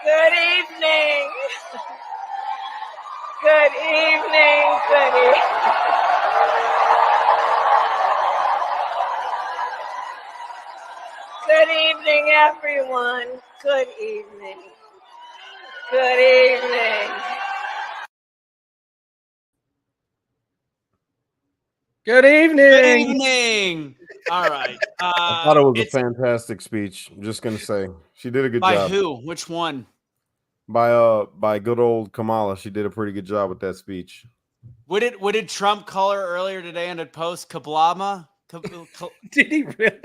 Good evening. Good evening. Good evening. Good evening, everyone. Good evening. Good evening. Good evening. Good evening. All right. I thought it was a fantastic speech. I'm just gonna say she did a good job. By who? Which one? By good old Kamala. She did a pretty good job with that speech. What did Trump call her earlier today in a post? Kablama? Did he really?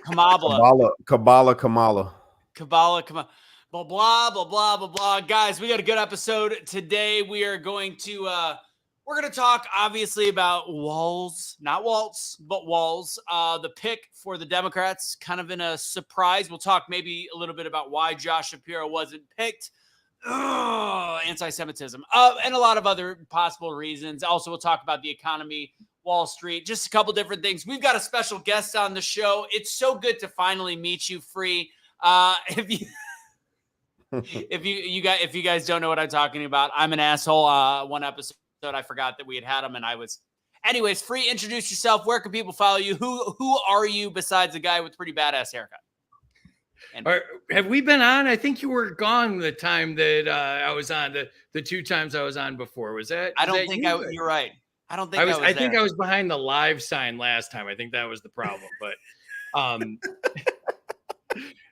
Kamabla. Kamala. Kabbalah. Blah, blah, blah, blah, blah, blah. Guys, we got a good episode today. We are going to we're going to talk obviously about Walz, not Waltz, but Walz. The pick for the Democrats, kind of in a surprise. We'll talk maybe a little bit about why Josh Shapiro wasn't picked. Anti-Semitism, and a lot of other possible reasons. Also, we'll talk about the economy, Wall Street, just a couple different things. We've got a special guest on the show. It's so good to finally meet you, Free. If you guys don't know what I'm talking about, I'm an asshole. One episode I forgot that we had him, and I was. Anyways, Free, introduce yourself. Where can people follow you? Who are you besides the guy with pretty badass haircut? Have we been on? I think you were gone the time that I was on. The two times I was on before. Was that? I don't think you're right. I don't think I was. I think I was behind the live sign last time. I think that was the problem. But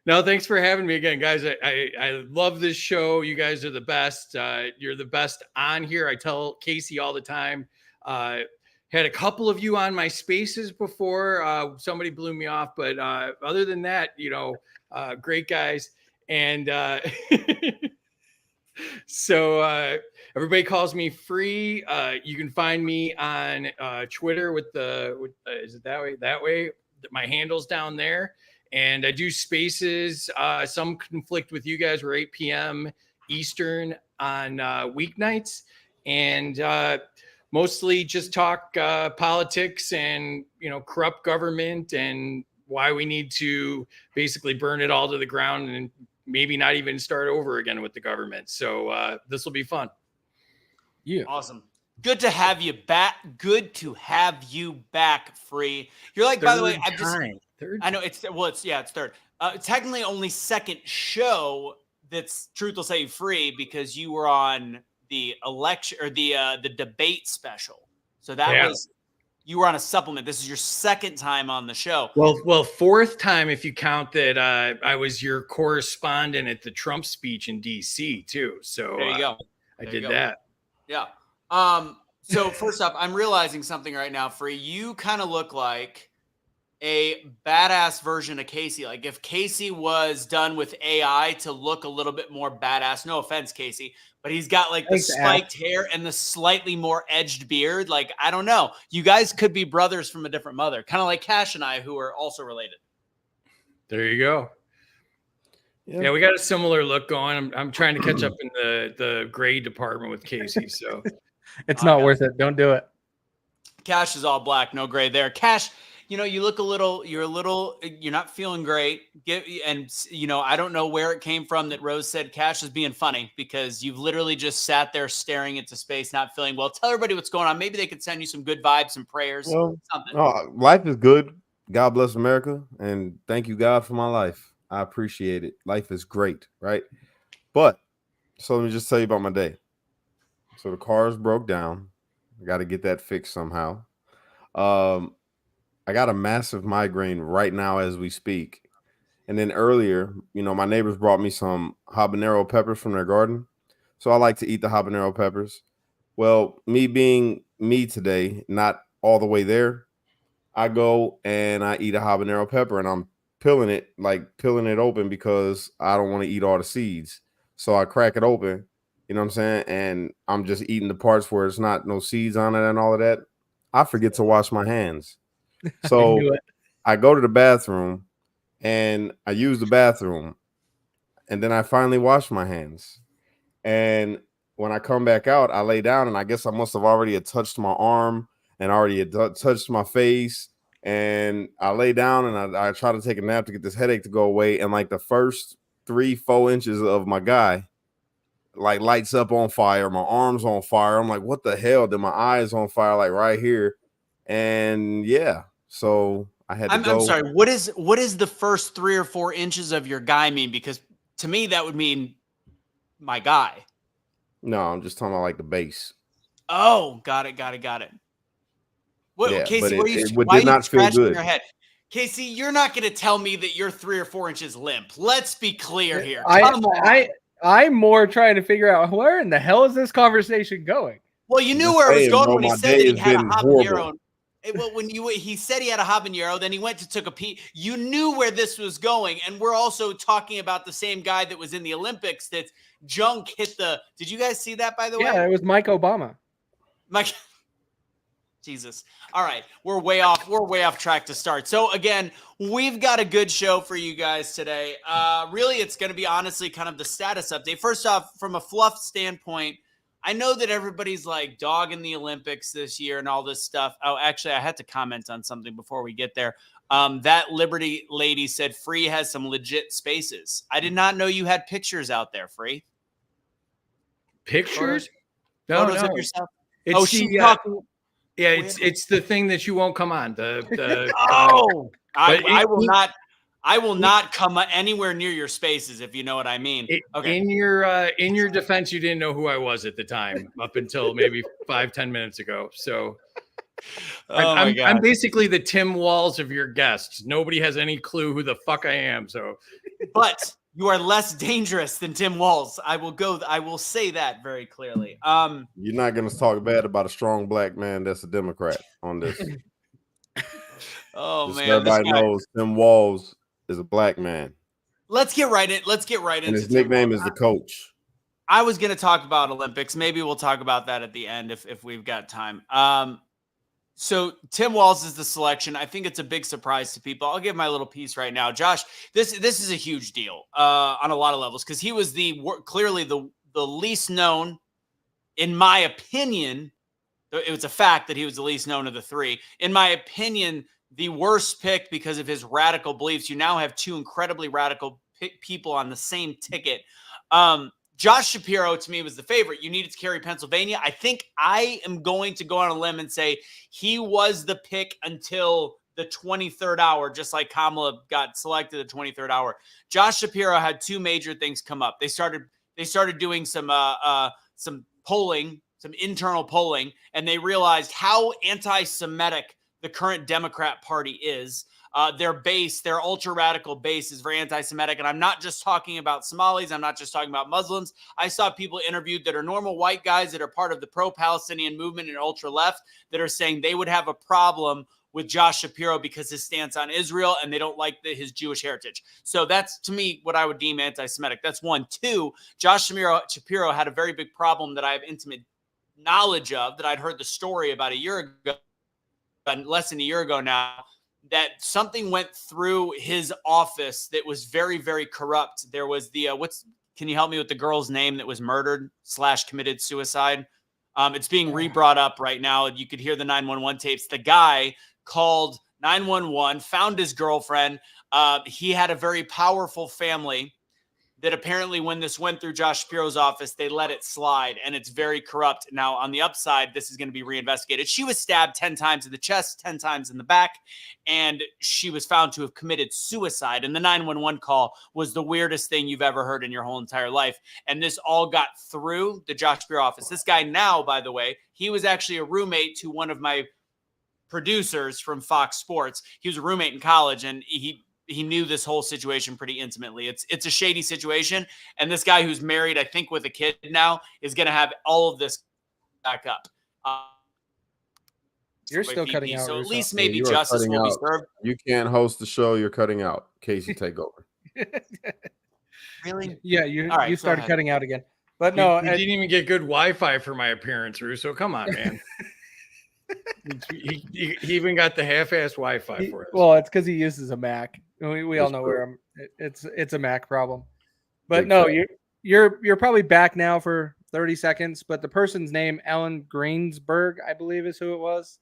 no, thanks for having me again, guys. I love this show. You guys are the best. You're the best on here. I tell Kaecey all the time. Had a couple of you on my spaces before. Somebody blew me off, but other than that, great guys. And so everybody calls me Free. You can find me on Twitter with is it that way? That way. My handle's down there. And I do spaces. Some conflict with you guys. We're 8 p.m. Eastern on weeknights. And mostly just talk politics and, corrupt government and why we need to basically burn it all to the ground and maybe not even start over again with the government. So this will be fun. Yeah. Awesome. Good to have you back. Good to have you back, Free. You're like, by the way, I know it's third. Technically only second show that's Truth Will Set You Free because you were on the election or the debate special. So that was you were on a supplement. This is your second time on the show. Well, fourth time if you count that I was your correspondent at the Trump speech in DC too. So there you go. I did that. Yeah. So first up, I'm realizing something right now, Free. You kind of look like a badass version of Kaecey. Like if Kaecey was done with AI to look a little bit more badass. No offense, Kaecey, but he's got like the spiked hair and the slightly more edged beard. Like, I don't know. You guys could be brothers from a different mother. Kind of like Kash and I, who are also related. There you go. Yeah, we got a similar look going. I'm trying to catch up in the gray department with Kaecey. So it's not worth it. Don't do it. Kash is all black, no gray there. Kash, you look you're not feeling great. I don't know where it came from that Rose said Kash is being funny because you've literally just sat there staring into space, not feeling well. Tell everybody what's going on. Maybe they could send you some good vibes, some prayers, something. Life is good. God bless America. And thank you, God, for my life. I appreciate it. Life is great, right? But so let me just tell you about my day. So the cars broke down. I got to get that fixed somehow. I got a massive migraine right now as we speak. And then earlier, my neighbors brought me some habanero peppers from their garden. So I like to eat the habanero peppers. Well, me being me today, not all the way there, I go and I eat a habanero pepper and I'm peeling it open because I don't want to eat all the seeds. So I crack it open, you know what I'm saying? And I'm just eating the parts where it's not no seeds on it and all of that. I forget to wash my hands. So I go to the bathroom and I use the bathroom and then I finally wash my hands. And when I come back out, I lay down and I guess I must have already had touched my arm and already had touched my face. And I lay down and I try to take a nap to get this headache to go away. And like the first 3-4 inches of my guy like lights up on fire. My arms on fire. I'm like, what the hell? Then my eyes on fire, like right here. And yeah, so I had to go. I'm sorry. What is the first 3 or 4 inches of your guy mean? Because to me, that would mean my guy. No, I'm just talking about like the base. Oh, got it. What, Yeah, Kaecey, but why did are you not feel scratching good. your head? Kaecey, you're not going to tell me that you're 3 or 4 inches limp. Let's be clear here. Come on. I'm more trying to figure out where in the hell is this conversation going? Well, you knew Just where it was saying, going bro, when he my said day that he has had a been habanero. horrible. Well, when he said he had a habanero, then he went to took a pee. You knew where this was going, and we're also talking about the same guy that was in the Olympics. That junk hit the. Did you guys see that? By the way, Yeah, it was Mike Obama. Mike. Jesus. All right, we're way off track to start. So again, we've got a good show for you guys today. Really, it's going to be honestly kind of the status update. First off, from a fluff standpoint, I know that everybody's like dogging the Olympics this year and all this stuff. Oh, actually, I had to comment on something before we get there. That Liberty lady said Free has some legit spaces. I did not know you had pictures out there, Free. Pictures? Photos of yourself. It's she's talking. Yeah, it's the thing that you won't come on. I will not come anywhere near your spaces, if you know what I mean. Okay. In your defense, you didn't know who I was at the time, up until maybe 5-10 minutes ago. So I'm basically the Tim Walz of your guests. Nobody has any clue who the fuck I am. So, but you are less dangerous than Tim Walz. I will say that very clearly. You're not going to talk bad about a strong black man that's a Democrat on this. Oh just man, so everybody knows Tim Walz is a black man. Let's get right into and his nickname is the Coach. I was going to talk about Olympics. Maybe we'll talk about that at the end if we've got time. So Tim Walz is the selection. I think it's a big surprise to people. I'll give my little piece right now. Josh, this is a huge deal on a lot of levels because he was clearly the least known, in my opinion. It was a fact that he was the least known of the 3. In my opinion, the worst pick because of his radical beliefs. You now have 2 incredibly radical people on the same ticket. Josh Shapiro, to me, was the favorite. You needed to carry Pennsylvania. I think I am going to go on a limb and say he was the pick until the 23rd hour, just like Kamala got selected the 23rd hour. Josh Shapiro had 2 major things come up. They started doing some polling, some internal polling, and they realized how anti-Semitic the current Democrat Party is. Their ultra-radical base is very anti-Semitic. And I'm not just talking about Somalis. I'm not just talking about Muslims. I saw people interviewed that are normal white guys that are part of the pro-Palestinian movement and ultra-left that are saying they would have a problem with Josh Shapiro because his stance on Israel and they don't like his Jewish heritage. So that's, to me, what I would deem anti-Semitic. That's 1. 2, Josh Shapiro had a very big problem that I have intimate knowledge of, that I'd heard the story about a year ago, less than a year ago now, that something went through his office that was very, very corrupt. There was can you help me with the girl's name that was murdered / committed suicide? It's being re-brought up right now. You could hear the 911 tapes. The guy called 911, found his girlfriend. He had a very powerful family that apparently when this went through Josh Shapiro's office, they let it slide, and it's very corrupt. Now, on the upside, this is going to be reinvestigated. She was stabbed 10 times in the chest, 10 times in the back, and she was found to have committed suicide. And the 911 call was the weirdest thing you've ever heard in your whole entire life. And this all got through the Josh Shapiro office. This guy now, by the way, he was actually a roommate to one of my producers from Fox Sports. He was a roommate in college, and he knew this whole situation pretty intimately. It's a shady situation. And this guy who's married, I think with a kid now, is going to have all of this back up. You're still cutting out. So Russo. at least maybe justice will be served. You can't host the show. You're cutting out. Kaecey, take over. Really? Yeah, you started cutting out again. But no, you didn't even get good Wi-Fi for my appearance, Russo. Come on, man. he even got the half-ass Wi-Fi for us. Well, it's because he uses a Mac. We all know where it's a Mac problem. But no, you're probably back now for 30 seconds. But the person's name, Ellen Greensberg, I believe is who it was.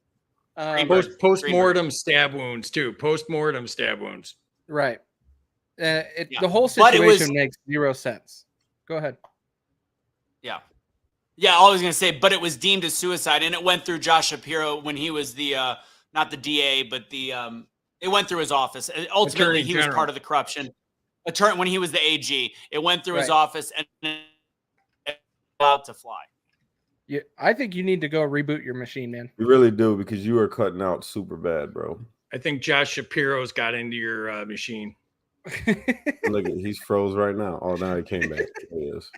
Post-mortem stab wounds too. Post-mortem stab wounds. Right. The whole situation makes zero sense. Go ahead. Yeah. Yeah, I was going to say, but it was deemed a suicide, and it went through Josh Shapiro when he was the, not the DA, but the, it went through his office. And ultimately, Attorney he was General. part of the corruption. Attorney, when he was the AG, it went through his Right. office and allowed to fly. Yeah, I think you need to go reboot your machine, man. You really do, because you are cutting out super bad, bro. I think Josh Shapiro's got into your machine. Look, he's froze right now. Oh, now he came back. There he is.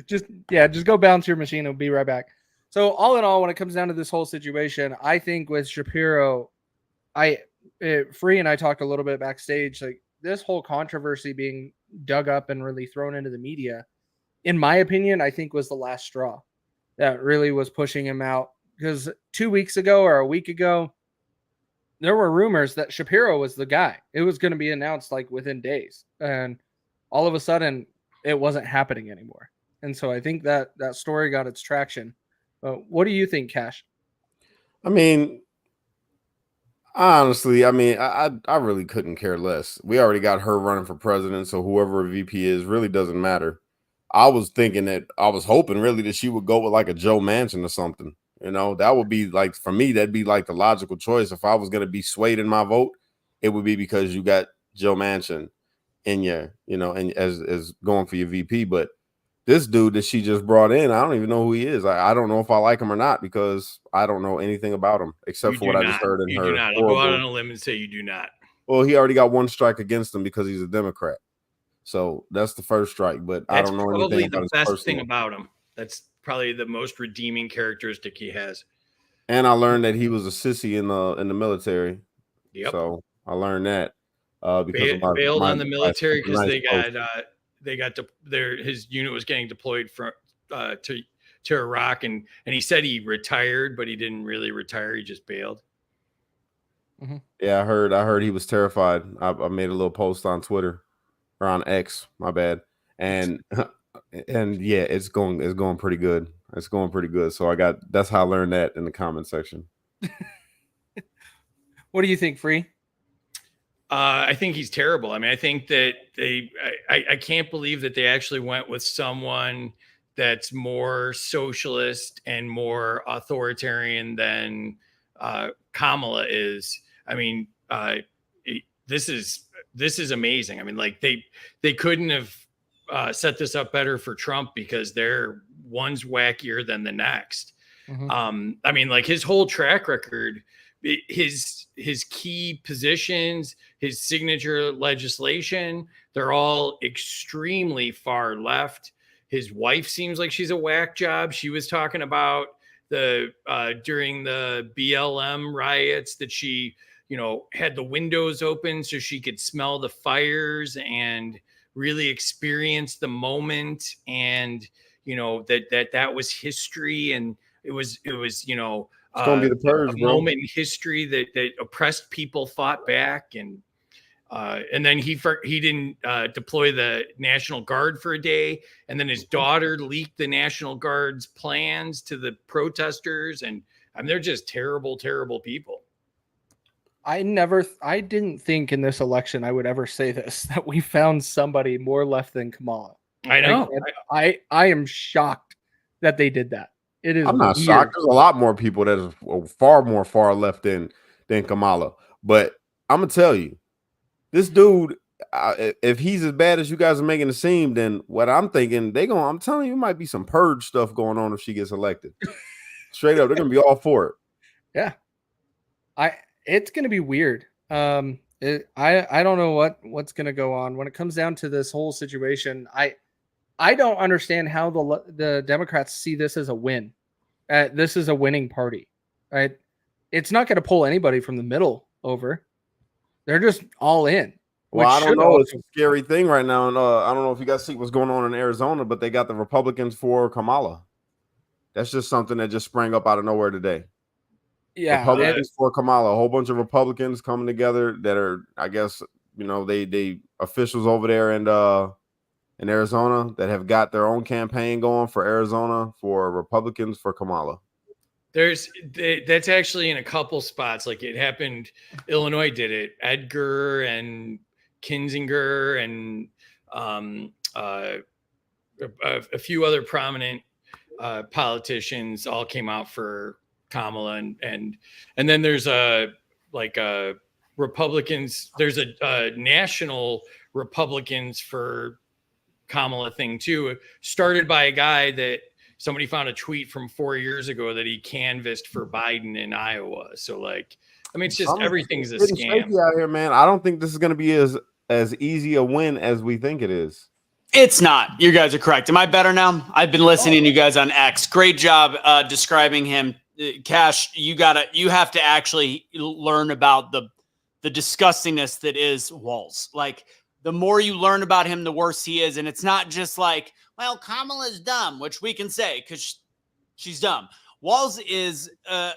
just go bounce your machine. It'll be right back. So all in all, when it comes down to this whole situation, I think with Shapiro, Free and I talked a little bit backstage, like this whole controversy being dug up and really thrown into the media, in my opinion, I think was the last straw that really was pushing him out. Because 2 weeks ago or a week ago, there were rumors that Shapiro was the guy. It was going to be announced like within days. And all of a sudden, it wasn't happening anymore. And so I think that story got its traction. What do you think, Kash? I mean, honestly, I really couldn't care less. We already got her running for president, so whoever a VP is really doesn't matter. I was hoping really that she would go with like a Joe Manchin or something. You know, that would be like, for me, that'd be like the logical choice. If I was going to be swayed in my vote, it would be because you got Joe Manchin in your, you know, and as going for your VP. But this dude that she just brought in, I don't even know who he is. I don't know if I like him or not, because I don't know anything about him except for what I just heard in her. You do not. I'll go out on a limb and say you do not. Well, he already got one strike against him because he's a Democrat. So that's the first strike. But I don't know anything about his personal. That's probably the best thing about him. That's probably the most redeeming characteristic he has. And I learned that he was a sissy in the military. Yep. So I learned that because bailed on the military because his unit was getting deployed to Iraq, and he said he retired, but he didn't really retire. He just bailed. Mm-hmm. Yeah, I heard he was terrified. I made a little post on Twitter or on X, my bad, and yeah, it's going pretty good. It's going pretty good. So that's how I learned that in the comment section. What do you think, Free? I think he's terrible. I mean, I think that I can't believe that they actually went with someone that's more socialist and more authoritarian than Kamala is. I mean, this is amazing. I mean, like they couldn't have set this up better for Trump, because one's wackier than the next. Mm-hmm. I mean, like his whole track record, his key positions, his signature legislation, they're all extremely far left. His wife seems like she's a whack job. She was talking about during the BLM riots that she, you know, had the windows open so she could smell the fires and really experience the moment. And, you know, that was history. And it was, you know, it's gonna be the purge, a moment in history that oppressed people fought back. And then he didn't deploy the National Guard for a day. And then his daughter leaked the National Guard's plans to the protesters. And I mean, they're just terrible, terrible people. I didn't think in this election I would ever say this, that we found somebody more left than Kamala. I know. Like, I am shocked that they did that. It is. I'm not shocked. There's a lot more people that is far left than Kamala. But I'm gonna tell you, this dude, if he's as bad as you guys are making it seem, then what I'm thinking, I'm telling you, it might be some purge stuff going on if she gets elected. Straight up, they're gonna be all for it. Yeah, it's gonna be weird. I don't know what's gonna go on when it comes down to this whole situation. I don't understand how the Democrats see this as a win. This is a winning party, right? It's not going to pull anybody from the middle over. They're just all in. Well, I don't know. It's a scary thing right now. And I don't know if you guys see what's going on in Arizona, but they got the Republicans for Kamala. That's just something that just sprang up out of nowhere today. Yeah. Republicans for Kamala. A whole bunch of Republicans coming together that are, I guess, you know, they officials over there in Arizona that have got their own campaign going for Arizona for Republicans for Kamala. That's actually in a couple spots. Like it happened, Illinois did it. Edgar and Kinzinger and a few other prominent politicians all came out for Kamala, and then there's Republicans. There's a national Republicans for Kamala thing too, started by a guy that somebody found a tweet from 4 years ago that he canvassed for Biden in Iowa. So like, I mean, it's just everything's a scam out here, man. I don't think this is going to be as easy a win as we think it is. It's not. You guys are correct. Am I better now? I've been listening to you guys on X. Great job describing him. Kash, you have to actually learn about the disgustingness that is Walz. Like, the more you learn about him, the worse he is. And it's not just like, well, Kamala's dumb, which we can say because she's dumb. Walz is a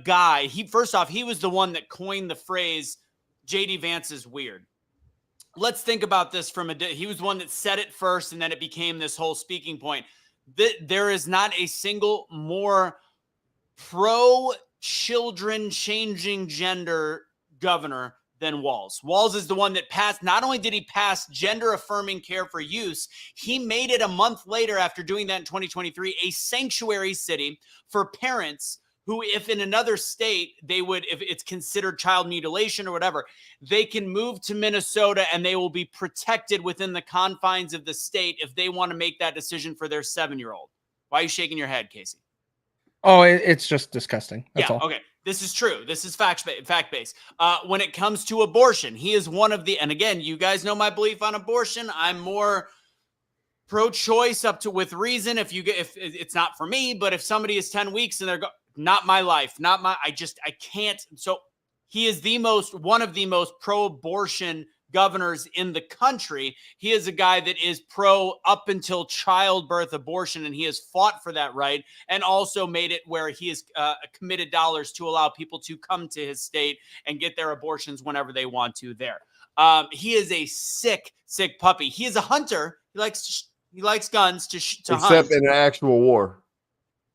guy. First off, he was the one that coined the phrase JD Vance is weird. Let's think about this he was the one that said it first, and then it became this whole speaking point. There is not a single more pro-children changing gender governor than Walz. Walz is the one that passed. Not only did he pass gender affirming care for use, he made it a month later after doing that in 2023, a sanctuary city for parents who, if in another state, if it's considered child mutilation or whatever, they can move to Minnesota and they will be protected within the confines of the state if they want to make that decision for their 7-year-old. Why are you shaking your head, Kaecey? Oh, it's just disgusting. That's all. Okay. This is true. This is fact-based. When it comes to abortion, he is one of the, and again, you guys know my belief on abortion. I'm more pro-choice up to with reason. If it's not for me, but if somebody is 10 weeks and they're not my life, I can't. So he is one of the most pro-abortion governors in the country. He is a guy that is pro up until childbirth abortion, and he has fought for that right and also made it where he has committed dollars to allow people to come to his state and get their abortions whenever they want to there. He is a sick puppy. He is a hunter. He likes guns to hunt. Except in an actual war.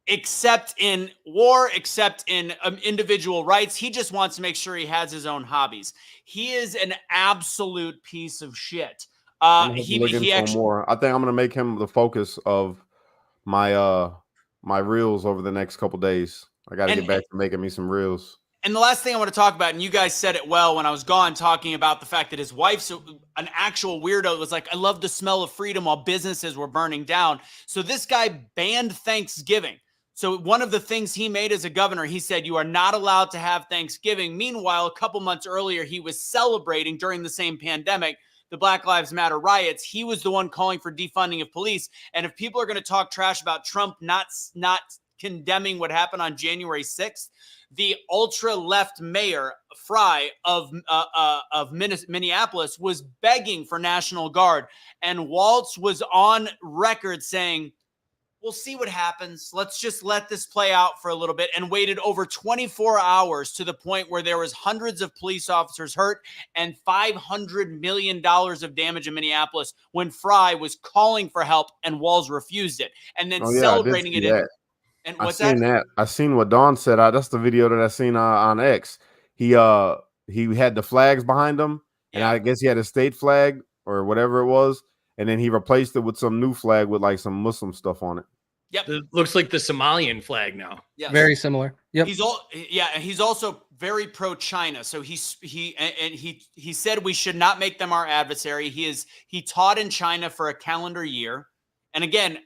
Except in war, except in individual rights. He just wants to make sure he has his own hobbies. He is an absolute piece of shit. He actually more. I think I'm going to make him the focus of my my reels over the next couple days. I got to get back to making me some reels. And the last thing I want to talk about, and you guys said it well when I was gone, talking about the fact that his wife's an actual weirdo. Was like, I love the smell of freedom while businesses were burning down. So this guy banned Thanksgiving. So one of the things he made as a governor, he said, you are not allowed to have Thanksgiving. Meanwhile, a couple months earlier, he was celebrating during the same pandemic, the Black Lives Matter riots. He was the one calling for defunding of police. And if people are going to talk trash about Trump not condemning what happened on January 6th, the ultra-left mayor, Fry, of Minneapolis, was begging for National Guard. And Walz was on record saying, we'll see what happens. Let's just let this play out for a little bit, and waited over 24 hours to the point where there was hundreds of police officers hurt and $500 million of damage in Minneapolis when Fry was calling for help and Walz refused it, and then celebrating it. And what's that? I seen what Dawn said. That's the video that I seen on X. He had the flags behind him, and I guess he had a state flag or whatever it was. And then he replaced it with some new flag with like some Muslim stuff on it. Yep. It looks like the Somalian flag now. Yeah. Very similar. Yep. He's also very pro-China. So he said we should not make them our adversary. He taught in China for a calendar year. And again,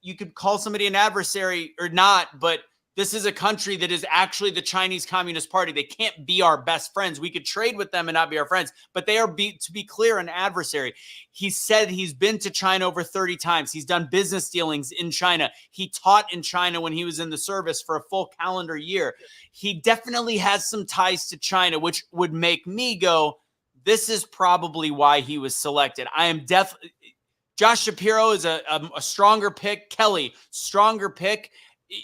you could call somebody an adversary or not, but this is a country that is actually the Chinese Communist Party. They can't be our best friends. We could trade with them and not be our friends, but they are, to be clear, an adversary. He said he's been to China over 30 times. He's done business dealings in China. He taught in China when he was in the service for a full calendar year. He definitely has some ties to China, which would make me go, this is probably why he was selected. Josh Shapiro is a stronger pick. Kelly, stronger pick.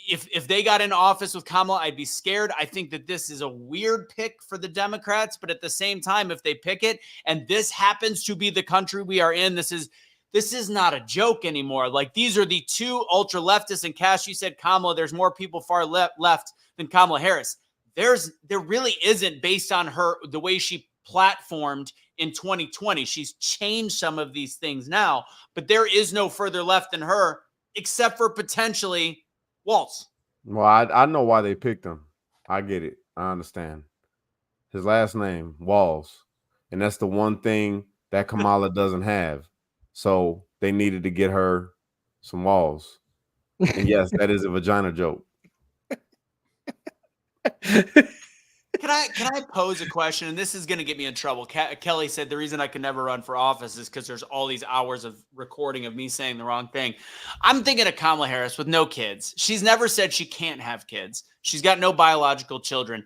If they got in office with Kamala, I'd be scared. I think that this is a weird pick for the Democrats, but at the same time, if they pick it and this happens to be the country we are in, this is not a joke anymore. Like, these are the two ultra leftists. And Kash, you said Kamala, there's more people far left than Kamala Harris. There really isn't, based on the way she platformed in 2020. She's changed some of these things now, but there is no further left than her except for potentially Walz. Well, I know why they picked him. I get it. I understand. His last name, Walz. And that's the one thing that Kamala doesn't have. So they needed to get her some walls. And yes, that is a vagina joke. Can I pose a question? And this is going to get me in trouble. Kelly said the reason I can never run for office is because there's all these hours of recording of me saying the wrong thing. I'm thinking of Kamala Harris with no kids. She's never said she can't have kids. She's got no biological children.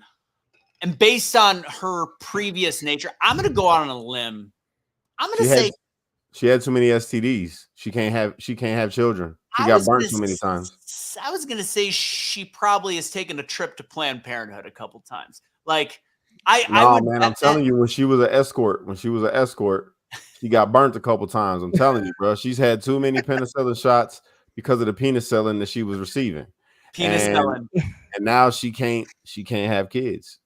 And based on her previous nature, I'm going to go out on a limb. I'm going to say she had too many STDs. She can't have children. She got burnt too many times. I was going to say she probably has taken a trip to Planned Parenthood a couple times. Like, I'm telling you, when she was an escort, she got burnt a couple times. I'm telling you, bro. She's had too many penicillin shots because of the penicillin that she was receiving. Penicillin. And now she can't have kids.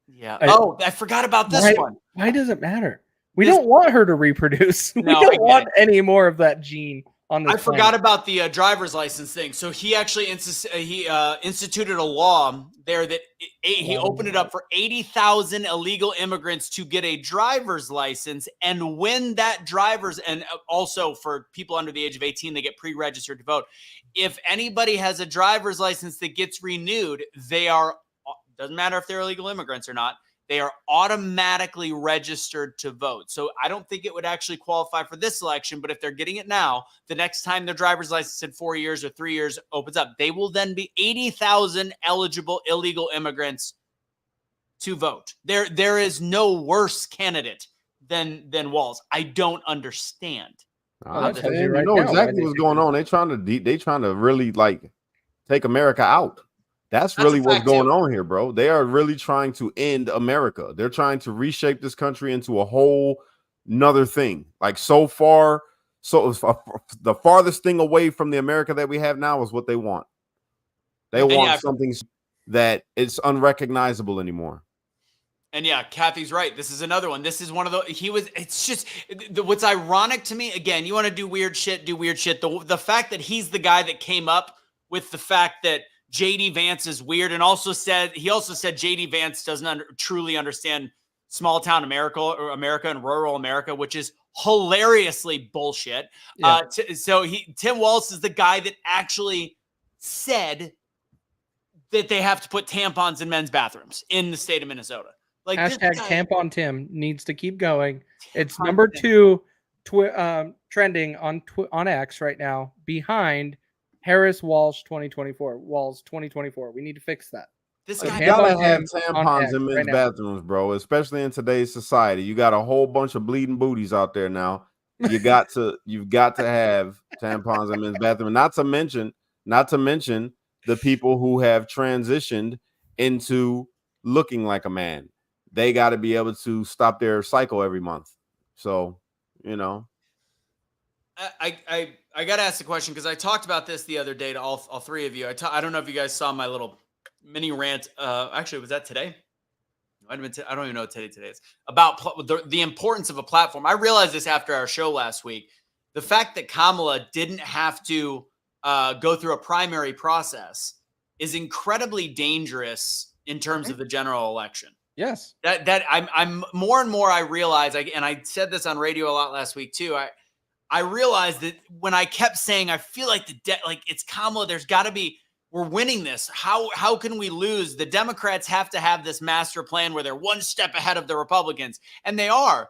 Yeah. I forgot about this one. Why does it matter? We don't want her to reproduce. We No, don't want any more of that gene on this. I forgot about the driver's license thing. So he actually instituted a law there that he opened it up for 80,000 illegal immigrants to get a driver's license. And when that and also for people under the age of 18, they get pre-registered to vote. If anybody has a driver's license that gets renewed, doesn't matter if they're illegal immigrants or not, they are automatically registered to vote. So I don't think it would actually qualify for this election, but if they're getting it now, the next time their driver's license in 4 years or 3 years opens up, they will then be 80,000 eligible illegal immigrants to vote. There is no worse candidate than Walz. I don't understand. You know exactly what's going on. They trying to really take America out. That's really what's going on here, bro. They are really trying to end America. They're trying to reshape this country into a whole nother thing. Like the farthest thing away from the America that we have now is what they want. They want something that it's unrecognizable anymore. And yeah, Kathy's right. This is another one. This is one of it's just what's ironic to me. Again, you want to do weird shit, do weird shit. The fact that he's the guy that came up with the fact that JD Vance is weird, and also said JD Vance doesn't truly understand small town America and rural America, which is hilariously bullshit. Yeah. Tim Walz is the guy that actually said that they have to put tampons in men's bathrooms in the state of Minnesota. Like hashtag tampon Tim needs to keep going. It's number 2 trending on X right now, behind Harris Walsh 2024. Walz 2024. We need to fix that. This guy gotta have tampons in men's bathrooms, bro. Especially in today's society, you got a whole bunch of bleeding booties out there now. You've got to have tampons in men's bathroom. Not to mention the people who have transitioned into looking like a man. They got to be able to stop their cycle every month. So, you know. I got to ask the question because I talked about this the other day to all three of you. I don't know if you guys saw my little mini rant. Actually, was that today? I don't even know what today is. About the importance of a platform. I realized this after our show last week. The fact that Kamala didn't have to go through a primary process is incredibly dangerous in terms of the general election. Yes. That I'm more and more I realize, and I said this on radio a lot last week too. I realized that when I kept saying, I feel like it's Kamala, there's got to be, we're winning this. How can we lose? The Democrats have to have this master plan where they're one step ahead of the Republicans. And they are.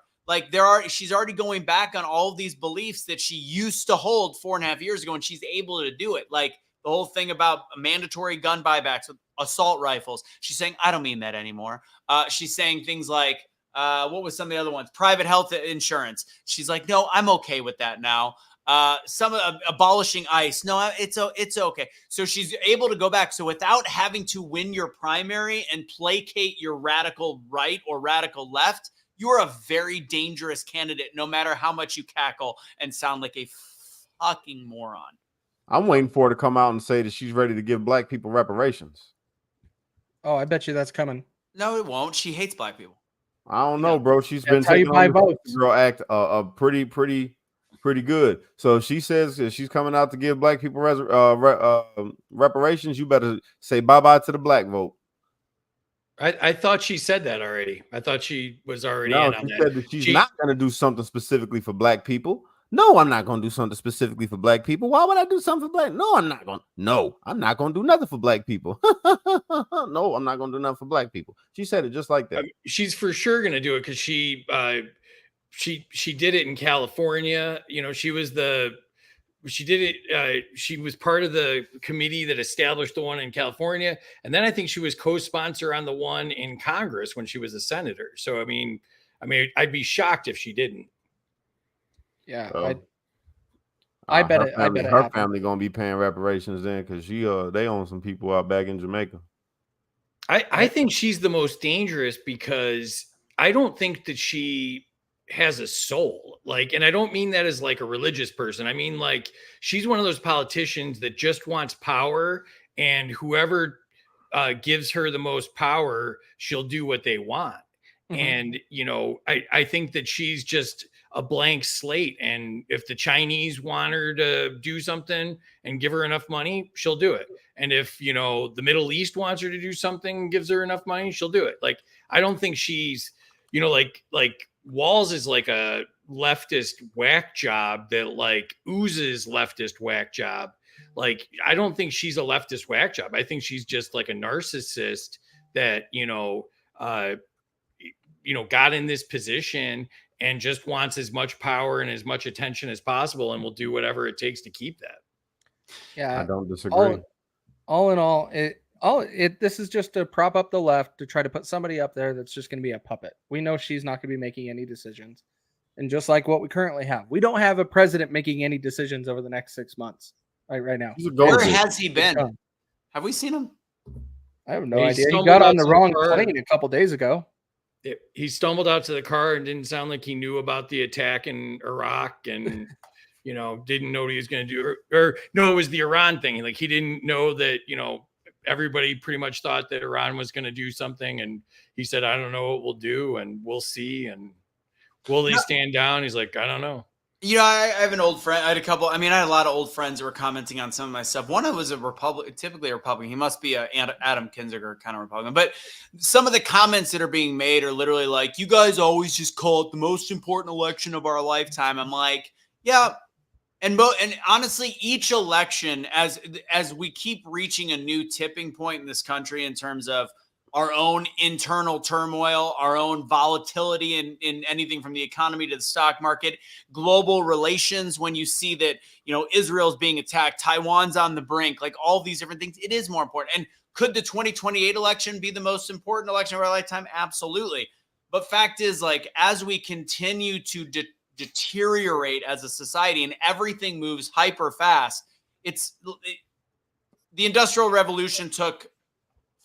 She's already going back on all of these beliefs that she used to hold 4.5 years ago, and she's able to do it. Like the whole thing about mandatory gun buybacks with assault rifles. She's saying, I don't mean that anymore. She's saying things like, what was some of the other ones? Private health insurance. She's like, no, I'm okay with that now. Abolishing ICE. No, it's okay. So she's able to go back. So without having to win your primary and placate your radical right or radical left, you're a very dangerous candidate, no matter how much you cackle and sound like a fucking moron. I'm waiting for her to come out and say that she's ready to give black people reparations. Oh, I bet you that's coming. No, it won't. She hates black people. I don't know, bro. She's been That's how you taking buy on the votes. girl act pretty good. So if she says that she's coming out to give black people reparations, you better say bye-bye to the black vote. I thought she said that already. I thought she was already No, in on she that. said that she's not going to do something specifically for black people. No, I'm not going to do something specifically for black people. Why would I do something for black? No, I'm not going. No, I'm not going to do nothing for black people. No, I'm not going to do nothing for black people. She said it just like that. She's for sure going to do it because she did it in California. You know, she did it. She was part of the committee that established the one in California. And then I think she was co-sponsor on the one in Congress when she was a senator. So, I mean, I'd be shocked if she didn't. Yeah. So, I bet her family going to be paying reparations then because they own some people out back in Jamaica. I think she's the most dangerous because I don't think that she has a soul, like, and I don't mean that as like a religious person. I mean, like, she's one of those politicians that just wants power, and whoever gives her the most power, she'll do what they want. Mm-hmm. And, you know, I think that she's just a blank slate. And if the Chinese want her to do something and give her enough money, she'll do it. And if, you know, the Middle East wants her to do something and gives her enough money, she'll do it. Like, I don't think she's, you know, like Walz is like a leftist whack job that like oozes leftist whack job. Like, I don't think she's a leftist whack job. I think she's just like a narcissist that, got in this position and just wants as much power and as much attention as possible and will do whatever it takes to keep that. Yeah. I don't disagree. All in all, this is just to prop up the left to try to put somebody up there that's just going to be a puppet. We know she's not going to be making any decisions. And just like what we currently have, we don't have a president making any decisions over the next 6 months right now. Where has he been? Have we seen him? I have no idea. He got on the wrong plane a couple days ago. He stumbled out to the car and didn't sound like he knew about the attack in Iraq and, didn't know what he was going to do. Or no, it was the Iran thing. Like, he didn't know that, everybody pretty much thought that Iran was going to do something. And he said, I don't know what we'll do and we'll see. And will they stand down? He's like, I don't know. I have an old friend. I had a lot of old friends that were commenting on some of my stuff. One of them was typically a Republican. He must be a Adam Kinzinger kind of Republican. But some of the comments that are being made are literally like, you guys always just call it the most important election of our lifetime. I'm like, yeah. And honestly, each election, as we keep reaching a new tipping point in this country in terms of our own internal turmoil, our own volatility in anything from the economy to the stock market, global relations, when you see that, Israel's being attacked, Taiwan's on the brink, like all these different things, it is more important. And could the 2028 election be the most important election of our lifetime? Absolutely. But fact is, like, as we continue to deteriorate as a society and everything moves hyper fast, the Industrial Revolution took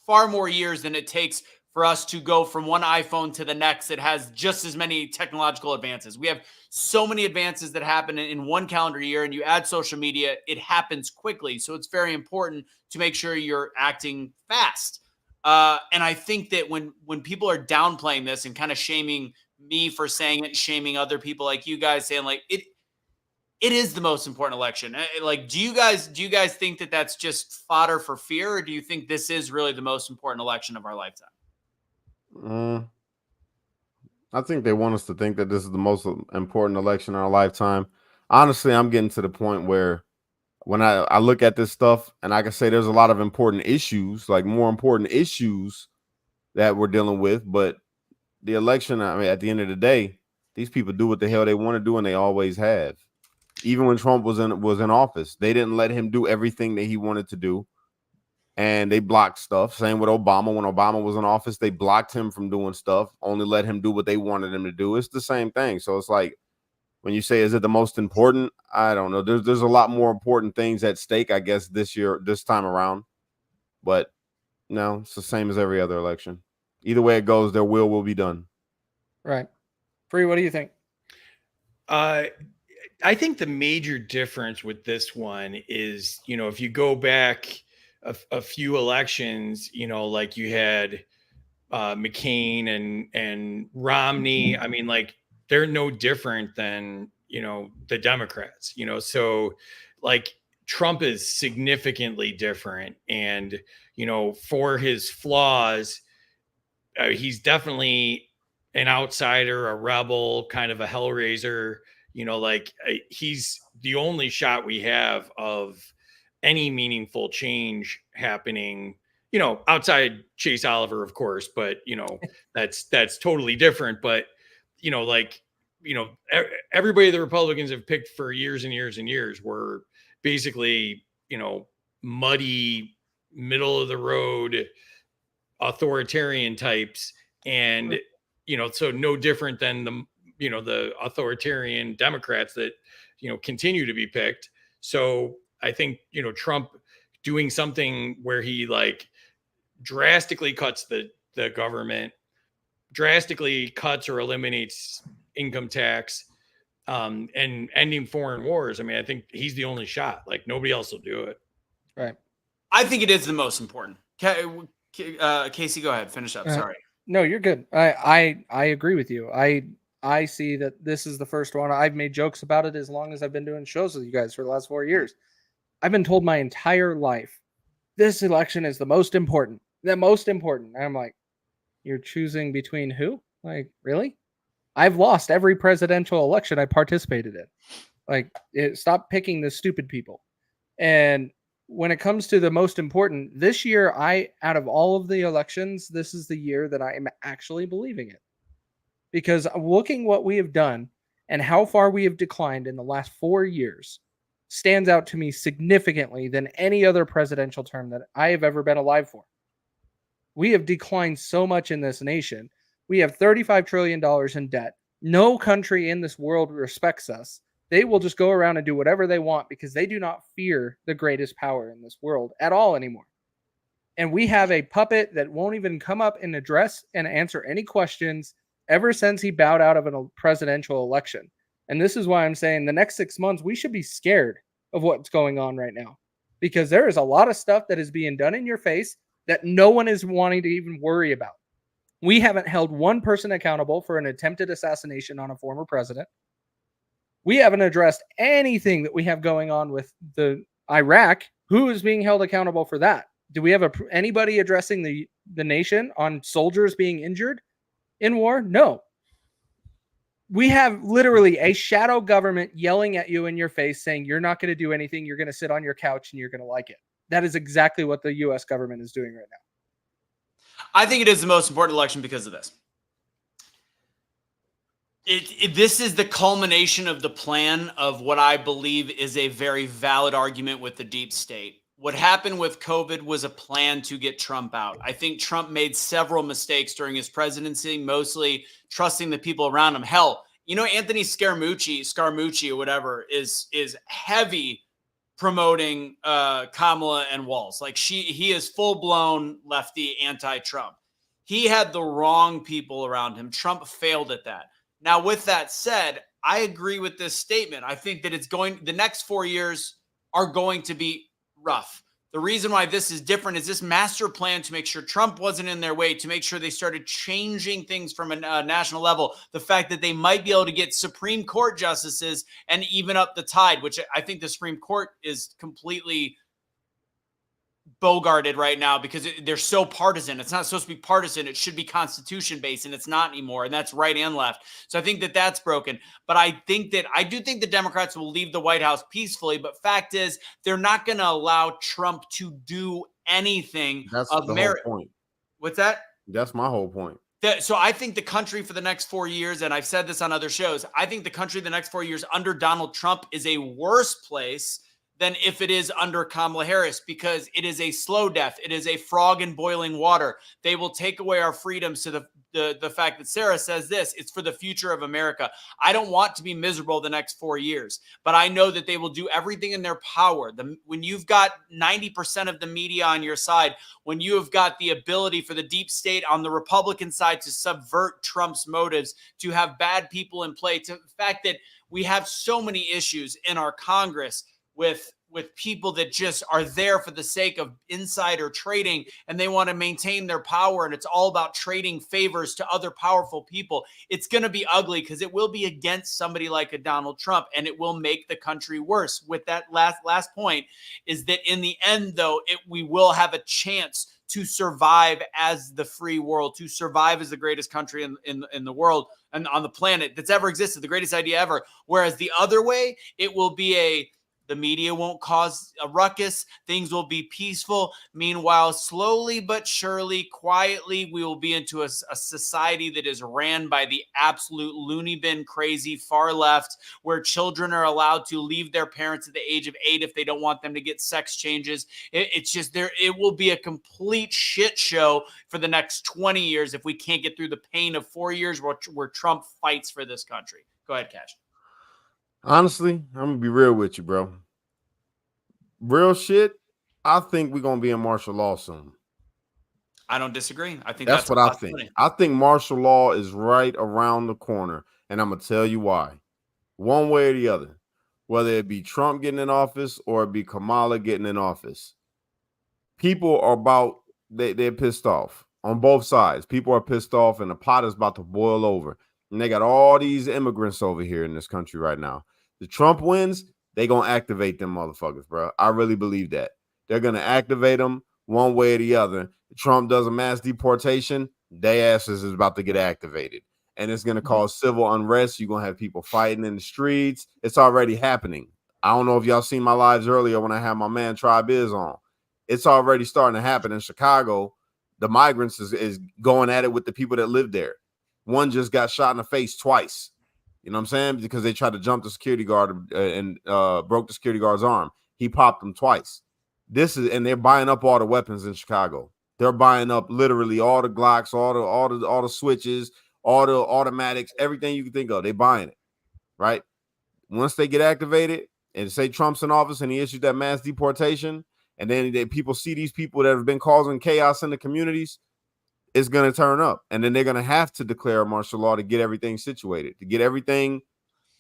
far more years than it takes for us to go from one iPhone to the next that has just as many technological advances. We have so many advances that happen in one calendar year, and you add social media, it happens quickly. So it's very important to make sure you're acting fast. And I think that when people are downplaying this and kind of shaming me for saying it, shaming other people like you guys saying like it is the most important election. Like, do you guys think that that's just fodder for fear, or do you think this is really the most important election of our lifetime? I think they want us to think that this is the most important election in our lifetime. Honestly, I'm getting to the point where when I look at this stuff, and I can say there's a lot of important issues, like more important issues that we're dealing with, but the election, at the end of the day, these people do what the hell they want to do, and they always have. Even when Trump was in office, they didn't let him do everything that he wanted to do, and they blocked stuff. Same with Obama. When Obama was in office, they blocked him from doing stuff, only let him do what they wanted him to do. It's the same thing. So it's like, when you say, is it the most important? I don't know. There's a lot more important things at stake, I guess, this time around. But no, it's the same as every other election. Either way it goes, their will be done. Right. Free, what do you think? I think the major difference with this one is, if you go back a few elections, like you had McCain and Romney. I mean, like, they're no different than, the Democrats, so like Trump is significantly different. And, for his flaws, he's definitely an outsider, a rebel, kind of a hellraiser, he's the only shot we have of any meaningful change happening, outside Chase Oliver, of course, but that's totally different. But everybody the Republicans have picked for years and years and years were basically, muddy, middle of the road, authoritarian types. And, so no different than the authoritarian Democrats that, continue to be picked. So I think, Trump doing something where he like drastically cuts the government, drastically cuts or eliminates income tax, and ending foreign wars. I mean, I think he's the only shot. Like, nobody else will do it. Right. I think it is the most important. Kaecey, go ahead. Finish up. Sorry. No, you're good. I agree with you. I see that this is the first one. I've made jokes about it as long as I've been doing shows with you guys for the last 4 years. I've been told my entire life, this election is the most important. The most important. And I'm like, you're choosing between who? Like, really? I've lost every presidential election I participated in. Like, stop picking the stupid people. And when it comes to the most important, this year, out of all of the elections, this is the year that I am actually believing it. Because looking what we have done and how far we have declined in the last 4 years stands out to me significantly than any other presidential term that I have ever been alive for. We have declined so much in this nation. We have $35 trillion in debt. No country in this world respects us. They will just go around and do whatever they want because they do not fear the greatest power in this world at all anymore. And we have a puppet that won't even come up and address and answer any questions ever since he bowed out of a presidential election. And this is why I'm saying the next 6 months, we should be scared of what's going on right now, because there is a lot of stuff that is being done in your face that no one is wanting to even worry about. We haven't held one person accountable for an attempted assassination on a former president. We haven't addressed anything that we have going on with the Iraq. Who is being held accountable for that? Do we have anybody addressing the nation on soldiers being injured in war? No. We have literally a shadow government yelling at you in your face saying you're not going to do anything. You're going to sit on your couch and you're going to like it. That is exactly what the U.S. government is doing right now. I think it is the most important election because of this. This is the culmination of the plan of what I believe is a very valid argument with the deep state. What happened with COVID was a plan to get Trump out. I think Trump made several mistakes during his presidency, mostly trusting the people around him. Hell, Anthony Scaramucci or whatever is heavy promoting Kamala and Walz. Like, he is full-blown lefty anti-Trump. He had the wrong people around him. Trump failed at that. Now, with that said, I agree with this statement. I think that the next 4 years are going to be rough. The reason why this is different is this master plan to make sure Trump wasn't in their way, to make sure they started changing things from a national level. The fact that they might be able to get Supreme Court justices and even up the tide, which I think the Supreme Court is completely bogarted right now because they're so partisan. It's not supposed to be partisan. It should be constitution based, and it's not anymore. And that's right and left. So I think that that's broken. But I do think the Democrats will leave the White House peacefully. But fact is, they're not going to allow Trump to do anything. That's the whole point. What's that? That's my whole point. So I think the country for the next 4 years, and I've said this on other shows, I think the country the next 4 years under Donald Trump is a worse place than if it is under Kamala Harris, because it is a slow death. It is a frog in boiling water. They will take away our freedoms to the fact that Sarah says this, it's for the future of America. I don't want to be miserable the next 4 years, but I know that they will do everything in their power. When you've got 90% of the media on your side, when you have got the ability for the deep state on the Republican side to subvert Trump's motives, to have bad people in play, to the fact that we have so many issues in our Congress with people that just are there for the sake of insider trading, and they want to maintain their power, and it's all about trading favors to other powerful people, it's going to be ugly because it will be against somebody like a Donald Trump, and it will make the country worse. With that last point is that in the end, though, we will have a chance to survive as the free world, to survive as the greatest country in the world and on the planet that's ever existed, the greatest idea ever. Whereas the other way, it will be the media won't cause a ruckus. Things will be peaceful. Meanwhile, slowly but surely, quietly, we will be into a society that is ran by the absolute loony bin crazy far left, where children are allowed to leave their parents at the age of 8 if they don't want them to get sex changes. It's just there. It will be a complete shit show for the next 20 years if we can't get through the pain of 4 years where Trump fights for this country. Go ahead, Kash. Honestly, I'm gonna be real with you, bro. Real shit. I think we're gonna be in martial law soon. I don't disagree. I think that's what I think. I think martial law is right around the corner, and I'm gonna tell you why. One way or the other, whether it be Trump getting in office or it be Kamala getting in office, people are they're pissed off on both sides. People are pissed off, and the pot is about to boil over. And they got all these immigrants over here in this country right now. The Trump wins, they gonna activate them motherfuckers, bro. I really believe that. They're gonna activate them one way or the other. If Trump does a mass deportation, their asses is about to get activated. And it's gonna cause civil unrest. You're gonna have people fighting in the streets. It's already happening. I don't know if y'all seen my lives earlier when I had my man Tribe Is on. It's already starting to happen in Chicago. The migrants is going at it with the people that live there. One just got shot in the face twice. You know what I'm saying? Because they tried to jump the security guard and broke the security guard's arm. He popped them twice. And they're buying up all the weapons in Chicago. They're buying up literally all the Glocks, all the switches, all the automatics, everything you can think of. They're buying it, right? Once they get activated and say Trump's in office and he issued that mass deportation, and then people see these people that have been causing chaos in the communities, it's going to turn up. And then they're going to have to declare martial law to get everything situated, to get everything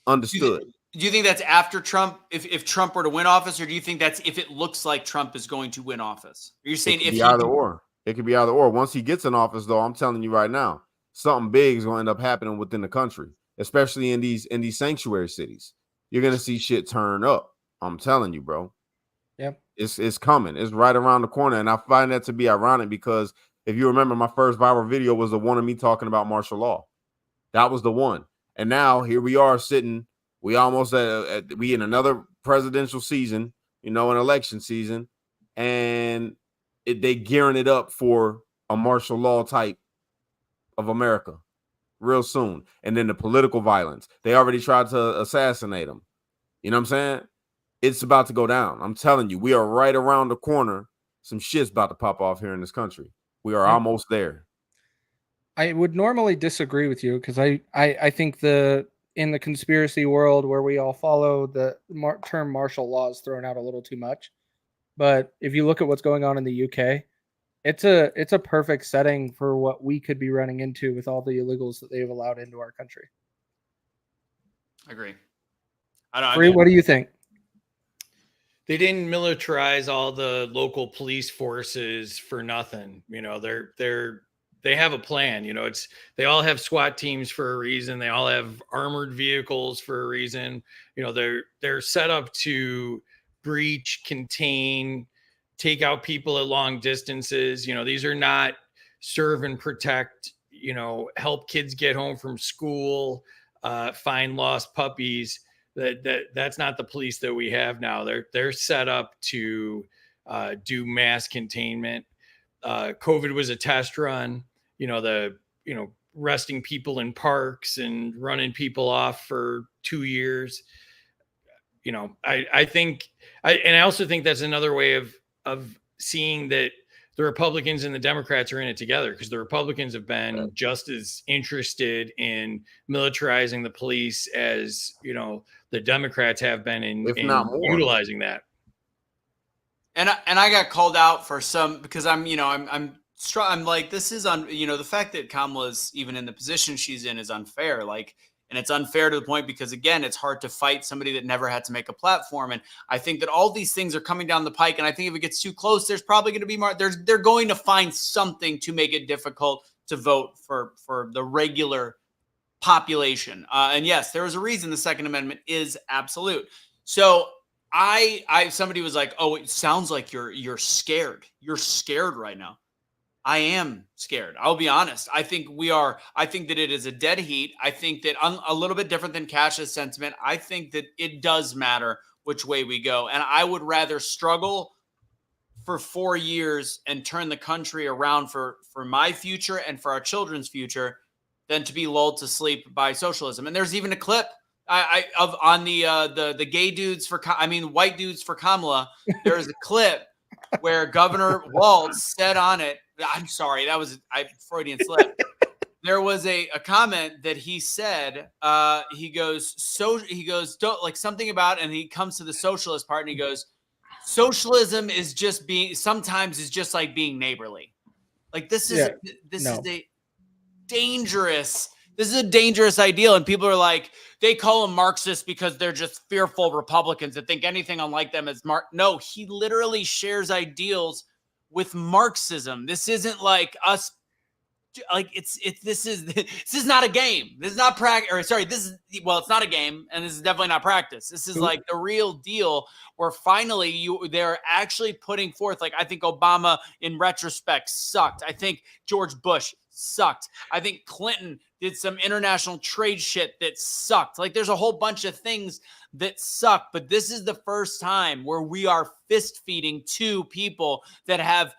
understood. Do you think that's after Trump, if Trump were to win office, or do you think that's if it looks like Trump is going to win office? You're saying if either or. It could be either or. Once he gets in office, though, I'm telling you right now, something big is going to end up happening within the country, especially in these sanctuary cities. You're going to see shit turn up. I'm telling you, bro. Yeah. It's coming. It's right around the corner. And I find that to be ironic because if you remember, my first viral video was the one of me talking about martial law. That was the one. And now here we are sitting. We almost we in another presidential season, an election season, and they gearing it up for a martial law type of America real soon. And then the political violence. They already tried to assassinate him. You know what I'm saying? It's about to go down. I'm telling you, we are right around the corner. Some shit's about to pop off here in this country. We are almost there. I would normally disagree with you because I think in the conspiracy world where we all follow, the term martial law is thrown out a little too much. But if you look at what's going on in the UK, it's a perfect setting for what we could be running into with all the illegals that they've allowed into our country. I agree. What do you think? They didn't militarize all the local police forces for nothing. They have a plan. They all have SWAT teams for a reason. They all have armored vehicles for a reason. They're set up to breach, contain, take out people at long distances. These are not serve and protect, help kids get home from school, find lost puppies. That's not the police that we have now. They're set up to do mass containment. COVID was a test run. Arresting people in parks and running people off for 2 years. I also think that's another way of seeing that the Republicans and the Democrats are in it together, because the Republicans have been just as interested in militarizing the police as, the Democrats have been in utilizing that. And I got called out for some because I'm like, this is the fact that Kamala's even in the position she's in is unfair. Like, And it's unfair to the point because, again, it's hard to fight somebody that never had to make a platform. And I think that all these things are coming down the pike. And I think if it gets too close, there's probably going to be more. They're going to find something to make it difficult to vote for the regular population. And yes, there is a reason the Second Amendment is absolute. So somebody was like, oh, it sounds like you're scared. You're scared right now. I am scared. I'll be honest. I think we are. I think that it is a dead heat. I think that a little bit different than Kash's sentiment. I think that it does matter which way we go. And I would rather struggle for 4 years and turn the country around for my future and for our children's future than to be lulled to sleep by socialism. And there's even a clip on the gay dudes white dudes for Kamala. There's a clip where Governor Walz said on it, I'm sorry, that was a Freudian slip. There was a comment that he said, he goes, don't like something about, and he comes to the socialist part and he goes, socialism is just sometimes is just like being neighborly. Like this is a dangerous ideal. And people are like, they call them Marxists because they're just fearful Republicans that think anything unlike them is No, he literally shares ideals with Marxism. This isn't like us. Like this is not a game. This is not practice. It's not a game, and this is definitely not practice. This is like the real deal where finally they're actually putting forth, like, I think Obama in retrospect sucked. I think George Bush sucked. I think Clinton did some international trade shit that sucked. Like, there's a whole bunch of things that suck, but this is the first time where we are fist feeding to people that have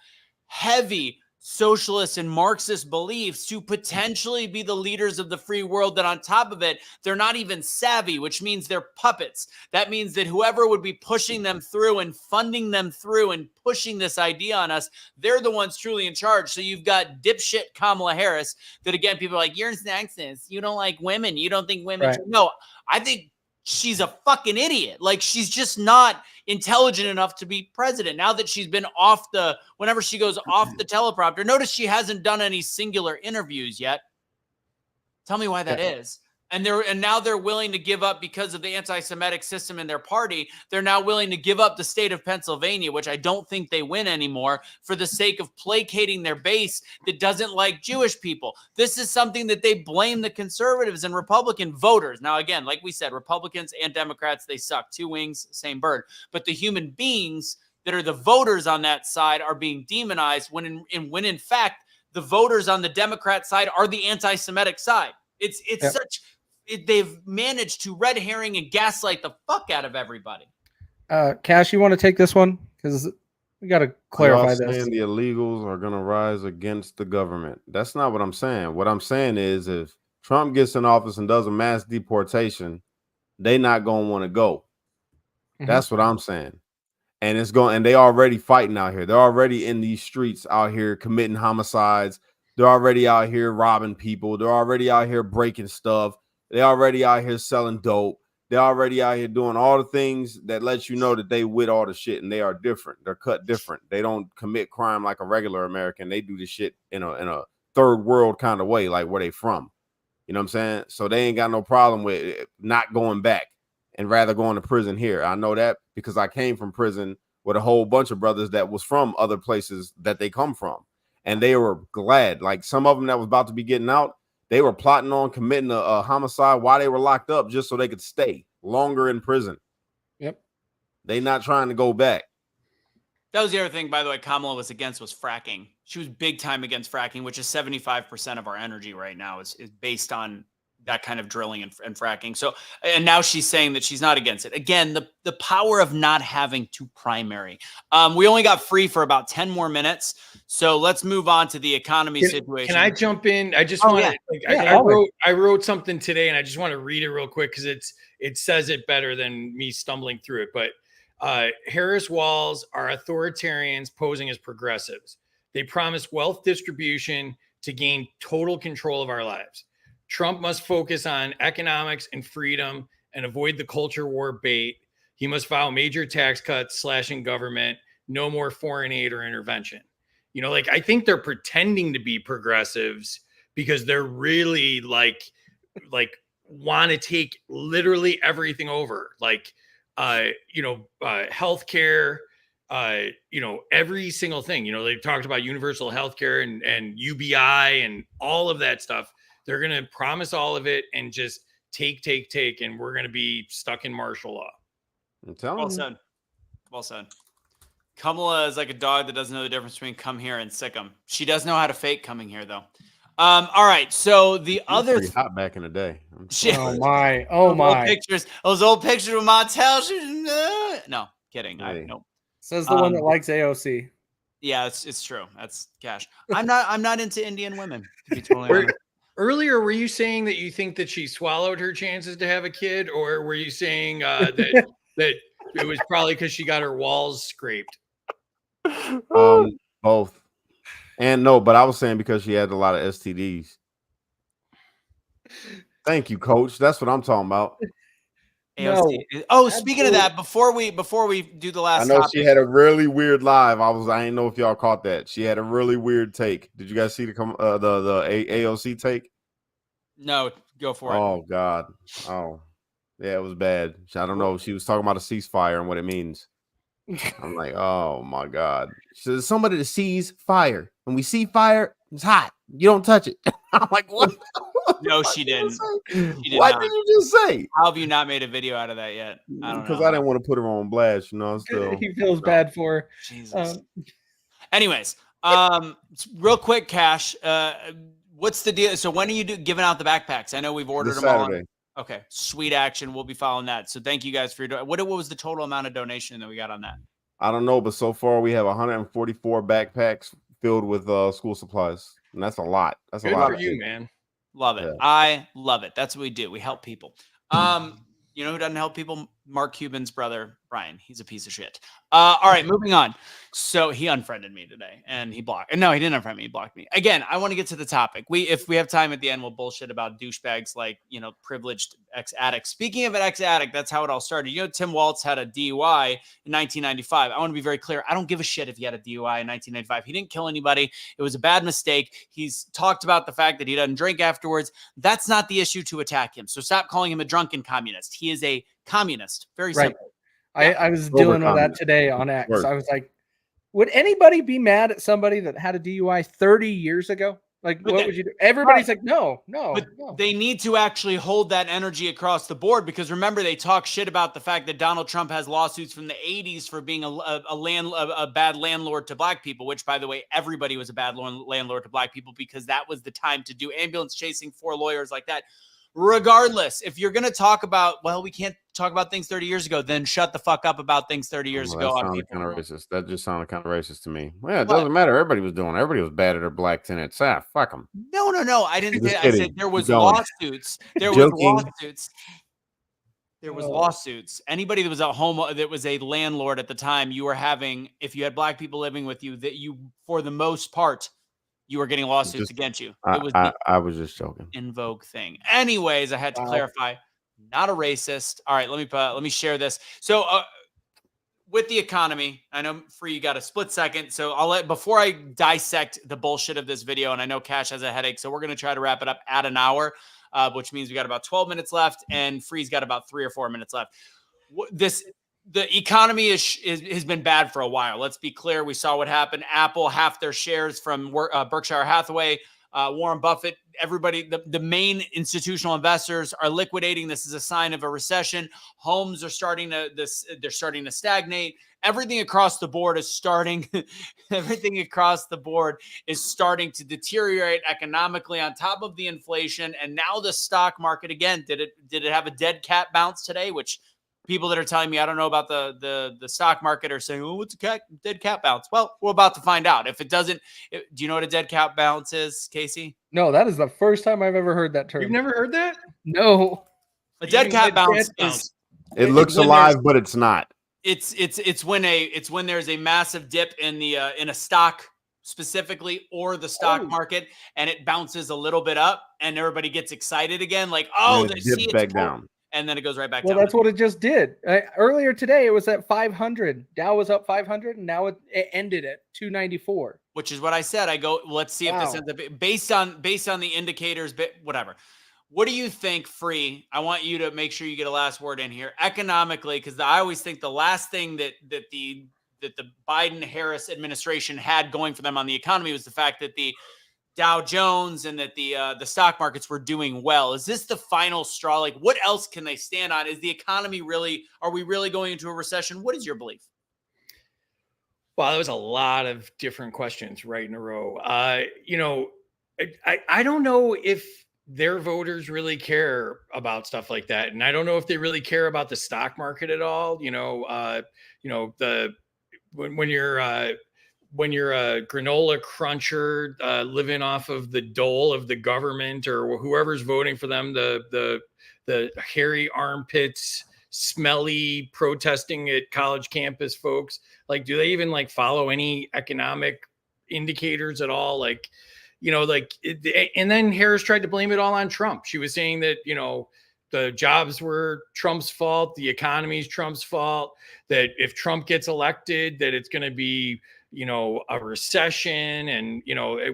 heavy socialist and Marxist beliefs to potentially be the leaders of the free world, that on top of it, they're not even savvy, which means they're puppets. That means that whoever would be pushing them through and funding them through and pushing this idea on us, they're the ones truly in charge. So you've got dipshit Kamala Harris that, again, people are like, you're sexist. You don't like women. You don't think women. Right. No, I think she's a fucking idiot. Like, she's just not intelligent enough to be president. Now that she's been whenever she goes off the teleprompter, notice she hasn't done any singular interviews yet. Tell me why that is. And now they're willing to give up, because of the anti-Semitic system in their party. They're now willing to give up the state of Pennsylvania, which I don't think they win anymore, for the sake of placating their base that doesn't like Jewish people. This is something that they blame the conservatives and Republican voters. Now, again, like we said, Republicans and Democrats, they suck. Two wings, same bird. But the human beings that are the voters on that side are being demonized when in fact, the voters on the Democrat side are the anti-Semitic side. They've managed to red herring and gaslight the fuck out of everybody. Kash, you want to take this one? Because we got to clarify this. Saying the illegals are going to rise against the government. That's not what I'm saying. What I'm saying is, if Trump gets in office and does a mass deportation, they not going to want to go. Mm-hmm. That's what I'm saying. And they already fighting out here. They're already in these streets out here committing homicides. They're already out here robbing people. They're already out here breaking stuff. They're already out here selling dope. They're already out here doing all the things that lets you know that they with all the shit, and they are different. They're cut different. They don't commit crime like a regular American. They do this shit in a third world kind of way, like where they from. You know what I'm saying? So they ain't got no problem with not going back and rather going to prison here. I know that because I came from prison with a whole bunch of brothers that was from other places that they come from. And they were glad. Like, some of them that was about to be getting out, they were plotting on committing a homicide while they were locked up just so they could stay longer in prison. Yep. They not trying to go back. That was the other thing, by the way, Kamala was against, was fracking. She was big time against fracking, which is 75% of our energy right now is based on that kind of drilling and fracking. So, and now she's saying that she's not against it. Again, the power of not having to primary. We only got free for about 10 more minutes. So let's move on to the economy situation. Can I jump in? I just want I wrote something today and I just want to read it real quick because it says it better than me stumbling through it. But Harris Walz are authoritarians posing as progressives. They promise wealth distribution to gain total control of our lives. Trump must focus on economics and freedom and avoid the culture war bait. He must file major tax cuts, slashing government, no more foreign aid or intervention. You know, like, I think they're pretending to be progressives because they're really like want to take literally everything over, like healthcare, every single thing. They talked about universal healthcare and UBI and all of that stuff. They're going to promise all of it and just take, and we're going to be stuck in martial law. I'm telling Well you. said. Well said. Kamala is like a dog that doesn't know the difference between come here and sick 'em. She does know how to fake coming here, though. All right. So the other pretty hot back in the day. Oh my! Oh my! Those old pictures of Montel. No, kidding. Hey. Nope. Says the one that likes AOC. Yeah, it's true. That's Kash. I'm not into Indian women, to be totally honest. Earlier, were you saying that you think that she swallowed her chances to have a kid, or were you saying that it was probably because she got her walls scraped? Both. And no, but I was saying because she had a lot of STDs. Thank you, Coach. That's what I'm talking about. No. Oh, speaking of that, before we do the last, I know topic, she had a really weird live. I didn't know if y'all caught that. She had a really weird take. Did you guys see the AOC take? No, go for it. Oh God. Oh, yeah, it was bad. I don't know. She was talking about a ceasefire and what it means. I'm like, oh my God. So there's somebody to seize fire. When we see fire, it's hot. You don't touch it. I'm like, what? No, she didn't. What did you just say? How have you not made a video out of that yet? I don't know. Because I didn't want to put her on blast, Still, he feels bad for her. Jesus. Anyways, real quick, Kash. What's the deal? So when are you giving out the backpacks? I know we've ordered them all. Okay, sweet action. We'll be following that. So thank you guys for your what was the total amount of donation that we got on that? I don't know, but so far we have 144 backpacks filled with school supplies, and that's a lot. That's Good a lot for you, man. Love it. Yeah. I love it. That's what we do. We help people. You know who doesn't help people? Mark Cuban's brother, Brian. He's a piece of shit. All right, moving on. So he unfriended me today, and he blocked. No, he didn't unfriend me. He blocked me. Again, I want to get to the topic. If we have time at the end, we'll bullshit about douchebags like, privileged ex-addicts. Speaking of an ex-addict, that's how it all started. Tim Walz had a DUI in 1995. I want to be very clear. I don't give a shit if he had a DUI in 1995. He didn't kill anybody. It was a bad mistake. He's talked about the fact that he doesn't drink afterwards. That's not the issue to attack him. So stop calling him a drunken communist. He is a communist. Very simple. Right. I was dealing with that today on X. I was like, would anybody be mad at somebody that had a DUI 30 years ago? Like, what would you do? Everybody's like, no. But they need to actually hold that energy across the board, because remember, they talk shit about the fact that Donald Trump has lawsuits from the 80s for being a bad landlord to black people, which, by the way, everybody was a bad landlord to black people because that was the time to do ambulance chasing for lawyers like that. Regardless, if you're going to talk about, we can't talk about things 30 years ago, then shut the fuck up about things 30 years ago. That sounded kind of racist. That just sounded kind of racist to me. Well, it doesn't matter. Everybody was bad at their black tenants. Fuck them. No. I didn't say. I said there was lawsuits. There was lawsuits. There was lawsuits. Anybody that was at home, that was a landlord at the time, you were having, if you had black people living with you, that you, for the most part, you were getting lawsuits against you. I was just joking. In vogue thing. Anyways, I had to clarify. Not a racist. All right, let me share this. So, with the economy, I know Free, you got a split second. So before I dissect the bullshit of this video, and I know Kash has a headache, so we're gonna try to wrap it up at an hour, which means we got about 12 minutes left, and Free's got about 3 or 4 minutes left. The economy has been bad for a while. Let's be clear. We saw what happened. Apple, half their shares from Berkshire Hathaway, Warren Buffett, everybody, the main institutional investors are liquidating. This is a sign of a recession. Homes are starting to stagnate. Everything across the board is starting to deteriorate economically on top of the inflation. And now the stock market, again, did it have a dead cat bounce today? Which people that are telling me I don't know about the stock market are saying, oh, what's a dead cat bounce? Well, we're about to find out. If it doesn't, do you know what a dead cat bounce is, Kaecey? No, that is the first time I've ever heard that term. You've never heard that? No. A dead cat bounce is. It looks alive, but it's not. It's when there's a massive dip in a stock specifically, or the stock market, and it bounces a little bit up, and everybody gets excited again, like, oh, they see it back down. And then it goes right back down. Well, that's what it just did. Earlier today, it was at 500. Dow was up 500, and now it ended at 294. Which is what I said. I go, let's see if this ends up based on the indicators, but whatever. What do you think, Free? I want you to make sure you get a last word in here. Economically, because I always think the last thing that the Biden-Harris administration had going for them on the economy was the fact that the Dow Jones and that the stock markets were doing well. Is this the final straw? Like, what else can they stand on? Is the economy really, are we really going into a recession? What is your belief? Well, that was a lot of different questions right in a row. You know, I don't know if their voters really care about stuff like that. And I don't know if they really care about the stock market at all. When you're a granola cruncher living off of the dole of the government or whoever's voting for them, the hairy armpits, smelly protesting at college campus folks, like, do they even like follow any economic indicators at all? Like, and then Harris tried to blame it all on Trump. She was saying that, the jobs were Trump's fault, the economy's Trump's fault, that if Trump gets elected, that it's going to be, a recession. And,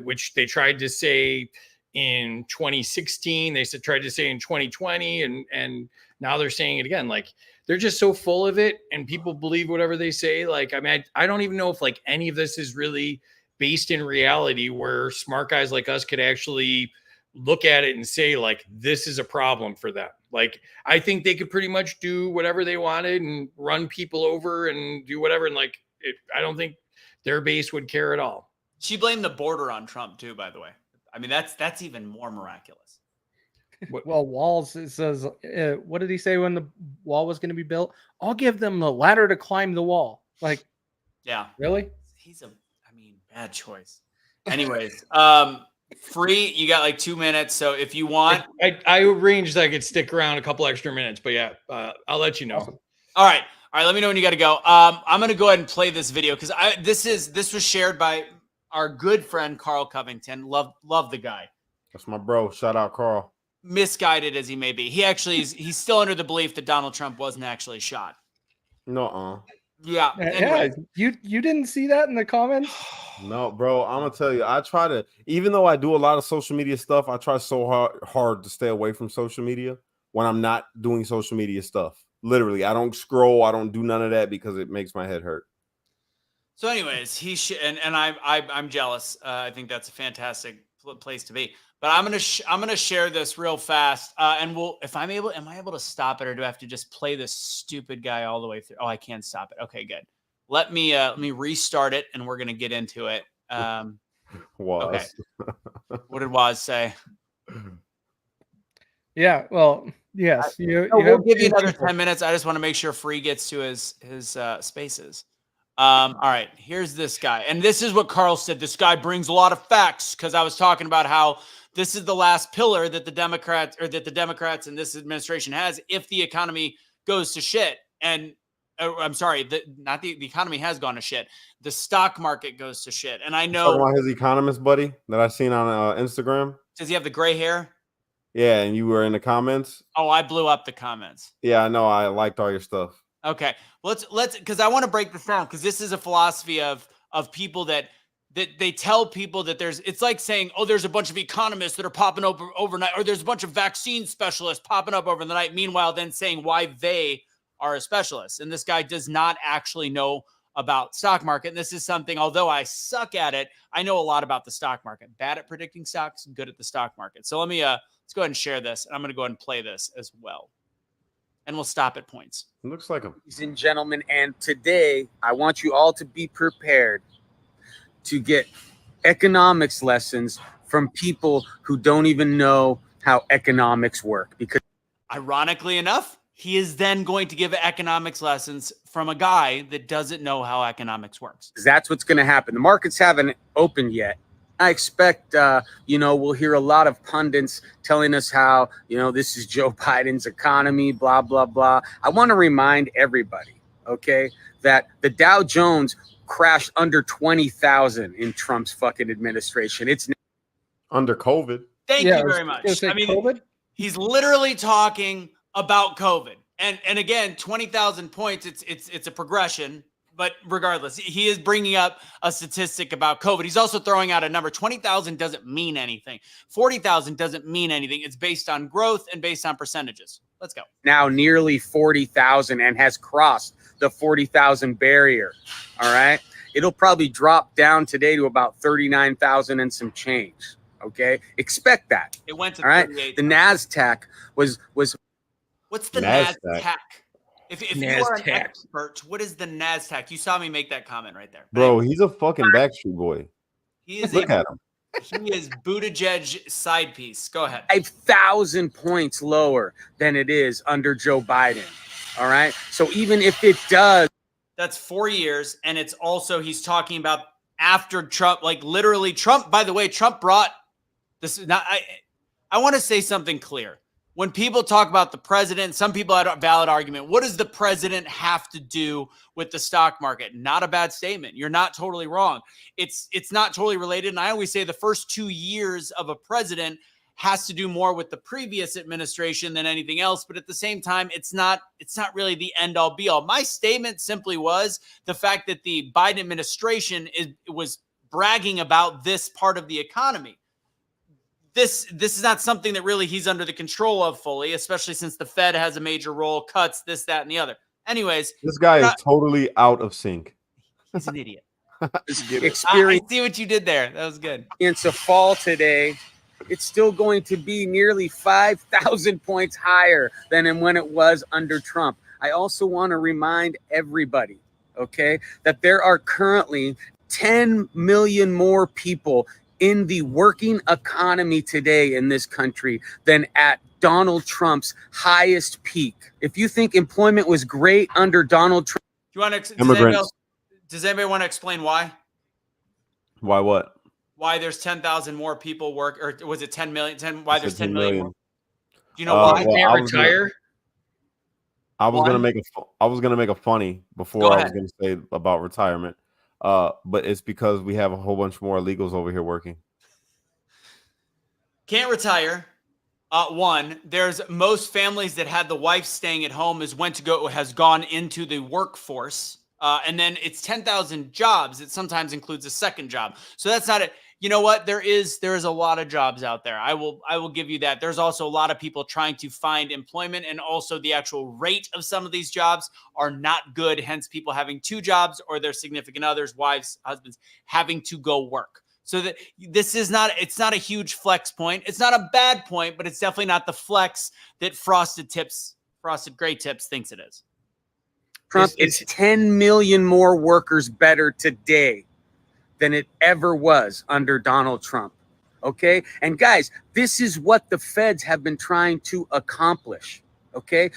which they tried to say in 2016, they tried to say in 2020, and now they're saying it again. Like, they're just so full of it, and people believe whatever they say. Like, I mean, I don't even know if like any of this is really based in reality, where smart guys like us could actually look at it and say, like, this is a problem for them. Like, I think they could pretty much do whatever they wanted and run people over and do whatever. And like, I don't think their base would care at all. She blamed the border on Trump too, by the way. I mean, that's even more miraculous. Well, Walz says, what did he say when the wall was going to be built? I'll give them the ladder to climb the wall. Like, yeah, really? Bad choice. Anyways, Free, you got like 2 minutes. So if you want, I arranged that I could stick around a couple extra minutes, but yeah, I'll let you know. Awesome. All right. Let me know when you got to go. I'm going to go ahead and play this video because this was shared by our good friend, Carl Covington. Love the guy. That's my bro. Shout out, Carl. Misguided as he may be. He's still under the belief that Donald Trump wasn't actually shot. No. Yeah. Anyway. Yeah. You didn't see that in the comments? No, bro. I'm gonna tell you. I try to, even though I do a lot of social media stuff, I try so hard to stay away from social media when I'm not doing social media stuff. Literally, I don't scroll. I don't do none of that because it makes my head hurt. So, anyways, I'm jealous. I think that's a fantastic place to be. But I'm gonna share this real fast, and am I able to stop it, or do I have to just play this stupid guy all the way through? Oh, I can stop it. Okay, good. Let me restart it, and we're gonna get into it. Okay. What did Waz say? Yeah. Well, yes. We'll give you another 10 minutes. I just want to make sure Free gets to his spaces. All right. Here's this guy, and this is what Carl said. This guy brings a lot of facts because I was talking about how this is the last pillar that the Democrats and this administration has if the economy goes to shit. And I'm sorry, the economy has gone to shit. The stock market goes to shit. And I know talking about his economist buddy that I seen on Instagram. Does he have the gray hair? Yeah, and you were in the comments. Oh, I blew up the comments. Yeah, I know. I liked all your stuff. Okay, let's because I want to break this down because this is a philosophy of people that they tell people that it's like saying, oh, there's a bunch of economists that are popping up overnight, or there's a bunch of vaccine specialists popping up over the night. Meanwhile, then saying why they are a specialist. And this guy does not actually know about stock market. And this is something, although I suck at it, I know a lot about the stock market. Bad at predicting stocks, good at the stock market. So let's go ahead and share this. And I'm going to go ahead and play this as well. And we'll stop at points. It looks like Ladies and gentlemen, and today I want you all to be prepared to get economics lessons from people who don't even know how economics work. Because ironically enough, he is then going to give economics lessons from a guy that doesn't know how economics works. That's what's going to happen. The markets haven't opened yet. I expect, we'll hear a lot of pundits telling us how, this is Joe Biden's economy, blah, blah, blah. I want to remind everybody, okay, that the Dow Jones crashed under 20,000 in Trump's fucking administration. It's under COVID. Thank you very much. I mean, COVID? He's literally talking about COVID. And again, 20,000 points, it's a progression. But regardless, he is bringing up a statistic about COVID. He's also throwing out a number. 20,000 doesn't mean anything. 40,000 doesn't mean anything. It's based on growth and based on percentages. Let's go. Now nearly 40,000 and has crossed the 40,000 barrier. All right. It'll probably drop down today to about 39,000 and some change. Okay. Expect that. It went to all right. 38. The NASDAQ was. What's the NASDAQ? NASDAQ? If you are an expert, what is the NASDAQ? You saw me make that comment right there. Bro, he's a fucking Backstreet Boy. He is Look at him. He is Buttigieg side piece. Go ahead. 5,000 points lower than it is under Joe Biden. All right. So even if it does. That's 4 years. And it's also, he's talking about after Trump, like literally Trump, by the way, Trump brought this. Now, I want to say something clear. When people talk about the president, some people had a valid argument. What does the president have to do with the stock market? Not a bad statement. You're not totally wrong. It's not totally related. And I always say the first 2 years of a president has to do more with the previous administration than anything else. But at the same time, it's not really the end all be all. My statement simply was the fact that the Biden administration was bragging about this part of the economy. This is not something that really he's under the control of fully, especially since the Fed has a major role, cuts, this, that, and the other. Anyways. This guy is totally out of sync. He's an idiot. Experience. I see what you did there. That was good. It's a fall today. It's still going to be nearly 5,000 points higher than when it was under Trump. I also want to remind everybody, okay, that there are currently 10 million more people in the working economy today in this country than at Donald Trump's highest peak. If you think employment was great under Donald Trump, do you want to? Does anybody want to explain why? Why what? Why there's 10,000 more people work, or was it 10 million? Why there's 10 million more? Do you know why? Can't retire. I was gonna make a funny before I was gonna say about retirement. But it's because we have a whole bunch more illegals over here working. Can't retire. One, there's most families that had the wife staying at home has gone into the workforce. And then it's 10,000 jobs. It sometimes includes a second job. So that's not it. You know what? There is a lot of jobs out there. I will give you that. There's also a lot of people trying to find employment, and also the actual rate of some of these jobs are not good. Hence people having two jobs, or their significant others, wives, husbands, having to go work. So that it's not a huge flex point. It's not a bad point, but it's definitely not the flex that Frosted Gray Tips thinks it is. Trump, it's 10 million more workers better today than it ever was under Donald Trump. Okay. And guys, this is what the feds have been trying to accomplish. Okay.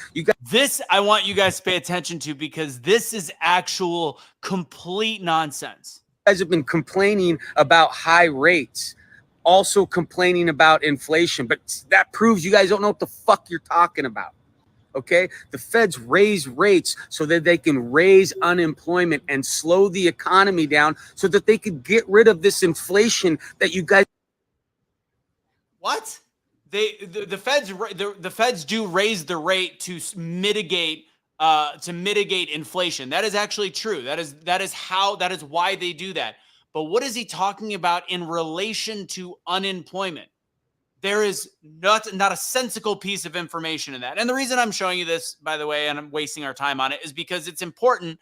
This I want you guys to pay attention to, because this is actual complete nonsense. You guys have been complaining about high rates, also complaining about inflation, but that proves you guys don't know what the fuck you're talking about. Okay, the feds raise rates so that they can raise unemployment and slow the economy down so that they could get rid of this inflation that you guys. What? The feds do raise the rate to mitigate inflation. That is actually true. That is why they do that. But what is he talking about in relation to unemployment? There is not a sensical piece of information in that. And the reason I'm showing you this, by the way, and I'm wasting our time on it, is because it's important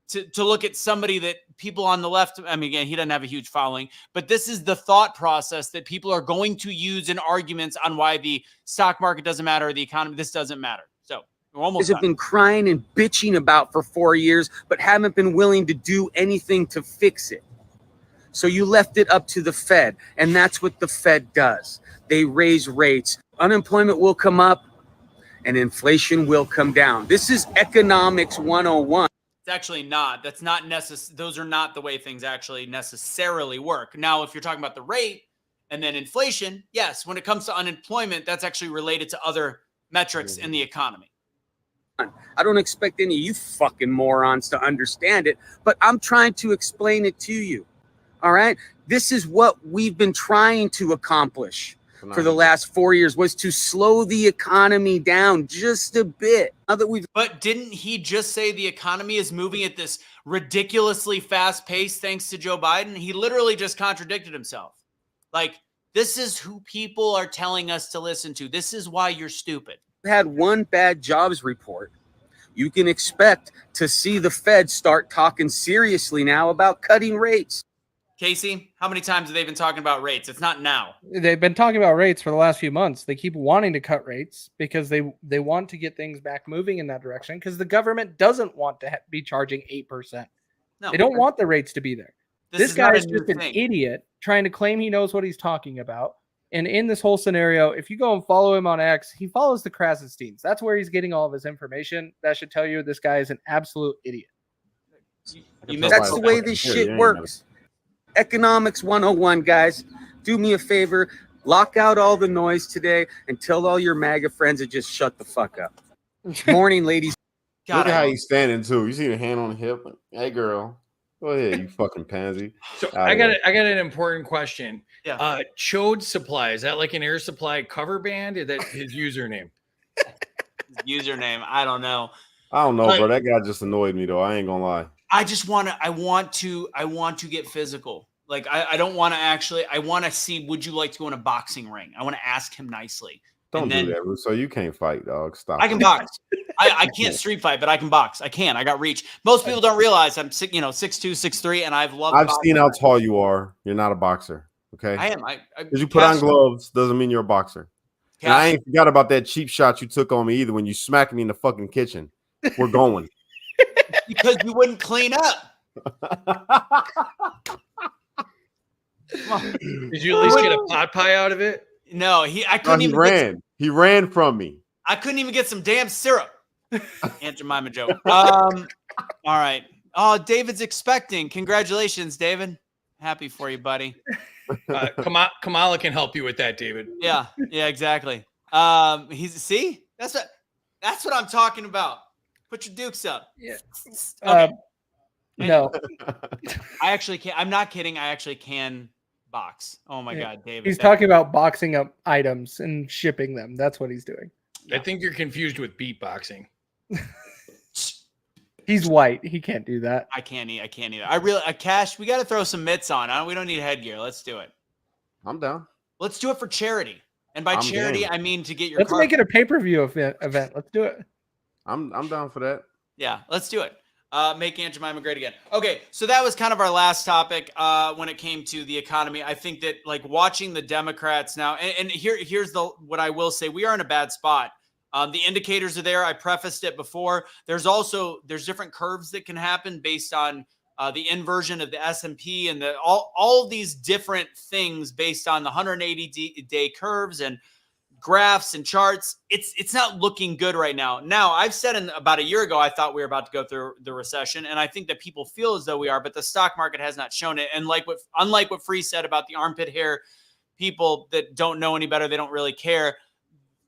to look at somebody that people on the left, I mean, again, he doesn't have a huge following, but this is the thought process that people are going to use in arguments on why the stock market doesn't matter or the economy, this doesn't matter. So we're almost done. Have been crying and bitching about for 4 years, but haven't been willing to do anything to fix it. So you left it up to the Fed, and that's what the Fed does. They raise rates. Unemployment will come up and inflation will come down. This is economics 101. It's actually not. That's not necessary. Those are not the way things actually necessarily work. Now, if you're talking about the rate and then inflation, yes, when it comes to unemployment, that's actually related to other metrics in the economy. I don't expect any of you fucking morons to understand it, but I'm trying to explain it to you. All right. This is what we've been trying to accomplish. for the last 4 years was to slow the economy down just a bit. Now that we've But didn't he just say the economy is moving at this ridiculously fast pace thanks to Joe Biden? He literally just contradicted himself. Like, this is who people are telling us to listen to. This is why you're stupid. had one bad jobs report, you can expect to see the Fed start talking seriously now about cutting rates. Kaecey, how many times have they been talking about rates? It's not now. They've been talking about rates for the last few months. They keep wanting to cut rates because they want to get things back moving in that direction because the government doesn't want to be charging 8%. No, they don't want the rates to be there. This is guy not a is new just an thing. idiot trying to claim he knows what he's talking about. And in this whole scenario, if you go and follow him on X, he follows the Krassensteins. That's where he's getting all of his information. That should tell you this guy is an absolute idiot. You missed That's the way this shit works. Economics 101, guys. Do me a favor. Lock out all the noise today and tell all your MAGA friends to just shut the fuck up. Morning, ladies. Look at how he's standing too. You see the hand on the hip? Hey, girl, go ahead, you fucking pansy. So I got an important question. Yeah. Chode Supply, is that like an Air Supply cover band? Is that his username? Username, I don't know. I don't know, Like- bro. That guy just annoyed me though. I ain't gonna lie. I just want to get physical. Like I don't want to actually. I want to see. Would you like to go in a boxing ring? I want to ask him nicely. Don't And then- do that, Russo. You can't fight, dog. Stop. I can box. I can't street fight, but I can box. I can. I got reach. Most people don't realize I'm 6'2", 6'3", and I've loved. I've boxing. seen how tall you are. You're not a boxer. Okay. I am. Because you put on gloves doesn't mean you're a boxer. And I ain't forgot about that cheap shot you took on me either when you smacked me in the fucking kitchen. We're going. because you wouldn't clean up. Did you at least get a pot pie out of it? No, I No, couldn't he even. ran. He ran from me. I couldn't even get some damn syrup. Aunt Jemima joke. All right. Oh, David's expecting. Congratulations, David. Happy for you, buddy. Kamala can help you with that, David. Yeah, exactly. That's what I'm talking about. Put your dukes up. Yeah. Okay. No, I actually can. I'm not kidding. I actually can box. Oh my God, David. he's talking about boxing up items and shipping them. That's what he's doing. I think you're confused with beatboxing. He's white. He can't do that. I can't either. Kash, we got to throw some mitts on. We don't need headgear. Let's do it. I'm down. Let's do it for charity. And by I'm charity, game. I mean to get your. Let's make it a pay-per-view event. Let's do it. I'm down for that. Yeah, let's do it. Make Aunt Jemima great again. Okay, so that was kind of our last topic when it came to the economy. I think that like watching the Democrats now, and here's what I will say: we are in a bad spot. The indicators are there. I prefaced it before. There's different curves that can happen based on the inversion of the S&P and all of these different things based on the 180-day curves and graphs and charts. It's not looking good right now. Now, I've said about a year ago, I thought we were about to go through the recession, and I think that people feel as though we are, but the stock market has not shown it. And unlike what Free said about the armpit hair, people that don't know any better, they don't really care.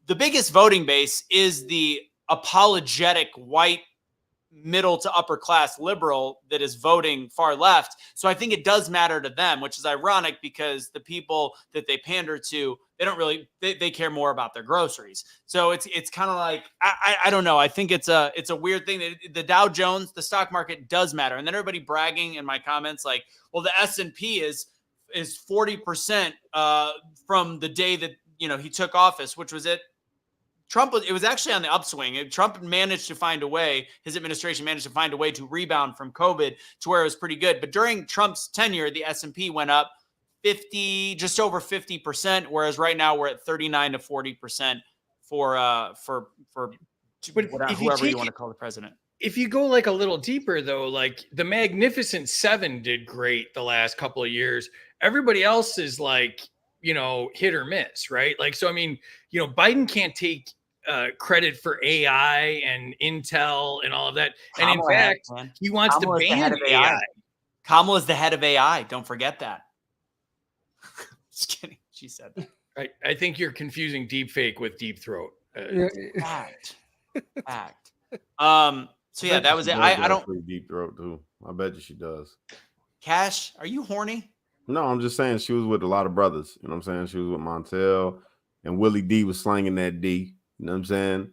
The biggest voting base is the apologetic white middle to upper class liberal that is voting far left. So I think it does matter to them, which is ironic because the people that they pander to, they don't really, they care more about their groceries. So it's kind of like, I don't know. I think it's a weird thing. The Dow Jones, the stock market does matter. And then everybody bragging in my comments like, well, the S&P is 40% from the day that, he took office, which was it. It was actually on the upswing. Trump managed to find a way, his administration managed to find a way to rebound from COVID to where it was pretty good. But during Trump's tenure, the S&P went up just over 50%, whereas right now we're at 39 to 40% for whoever you want to call the president. If you go like a little deeper though, like the Magnificent Seven did great the last couple of years. Everybody else is like, hit or miss, right? Like, so, I mean, Biden can't take credit for AI and Intel and all of that. And in fact, he wants to ban AI. Kamala's the head of AI. Don't forget that. Just kidding. She said that. I think you're confusing deep fake with deep throat. Fact. So yeah, that was it. I don't. Deep throat too. I bet you she does. Kash, are you horny? No, I'm just saying she was with a lot of brothers. You know what I'm saying? She was with Montel, and Willie D was slinging that D. You know what I'm saying?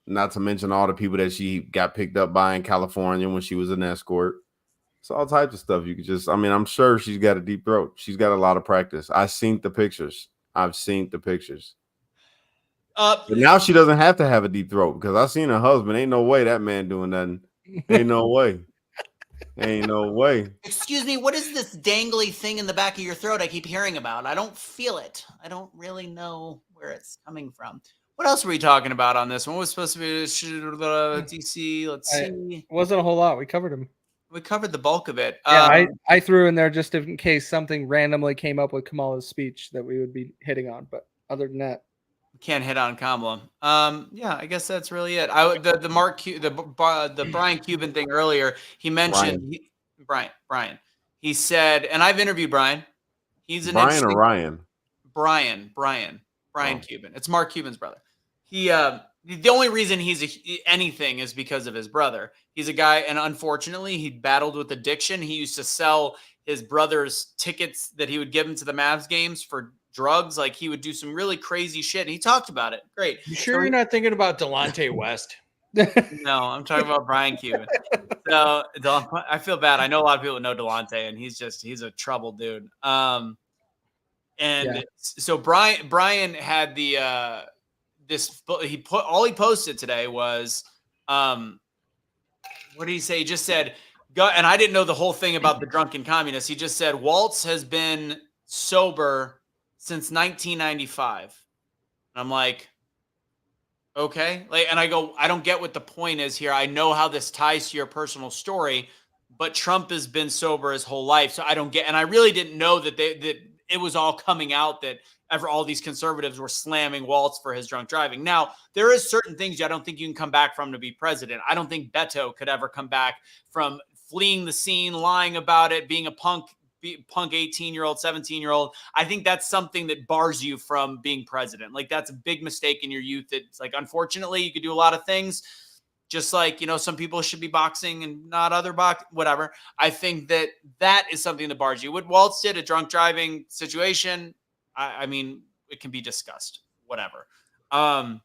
Not to mention all the people that she got picked up by in California when she was an escort. It's all types of stuff. You could just, I mean, I'm sure she's got a deep throat. She's got a lot of practice. I've seen the pictures. But now she doesn't have to have a deep throat because I seen her husband. Ain't no way that man doing nothing. Ain't no way. Ain't no way. Excuse me, what is this dangly thing in the back of your throat I keep hearing about? I don't feel it. I don't really know where it's coming from. What else were we talking about on this one? What was supposed to be DC? Let's see. It wasn't a whole lot. We covered them. We covered the bulk of it. Yeah, I threw in there just in case something randomly came up with Kamala's speech that we would be hitting on. But other than that, can't hit on Kamala. Yeah, I guess that's really it. The Brian Cuban thing earlier. He mentioned Brian. He said, and I've interviewed Brian. He's an Brian or Ryan. Brian Cuban. It's Mark Cuban's brother. He the only reason he's anything is because of his brother. He's a guy, and unfortunately, he battled with addiction. He used to sell his brother's tickets that he would give him to the Mavs games for drugs. Like, he would do some really crazy shit. And he talked about it. Great. You sure you're not thinking about Delonte West? No, I'm talking about Brian Cuban. So I feel bad. I know a lot of people know Delonte, and he's a troubled dude. So Brian had the he posted today was what did he say? He just said, and I didn't know the whole thing about the drunken communist. He just said Walz has been sober since 1995. And I'm like, okay. And I go, I don't get what the point is here. I know how this ties to your personal story, but Trump has been sober his whole life. So I don't get, and I really didn't know that it was all coming out that all these conservatives were slamming Walz for his drunk driving. Now, there is certain things I don't think you can come back from to be president. I don't think Beto could ever come back from fleeing the scene, lying about it, being a punk 18-year-old, 17-year-old. I think that's something that bars you from being president. Like, that's a big mistake in your youth. It's like, unfortunately, you could do a lot of things. Just like, some people should be boxing and not other whatever. I think that is something that bars you. What Walz did, a drunk driving situation, I mean, it can be discussed, whatever. I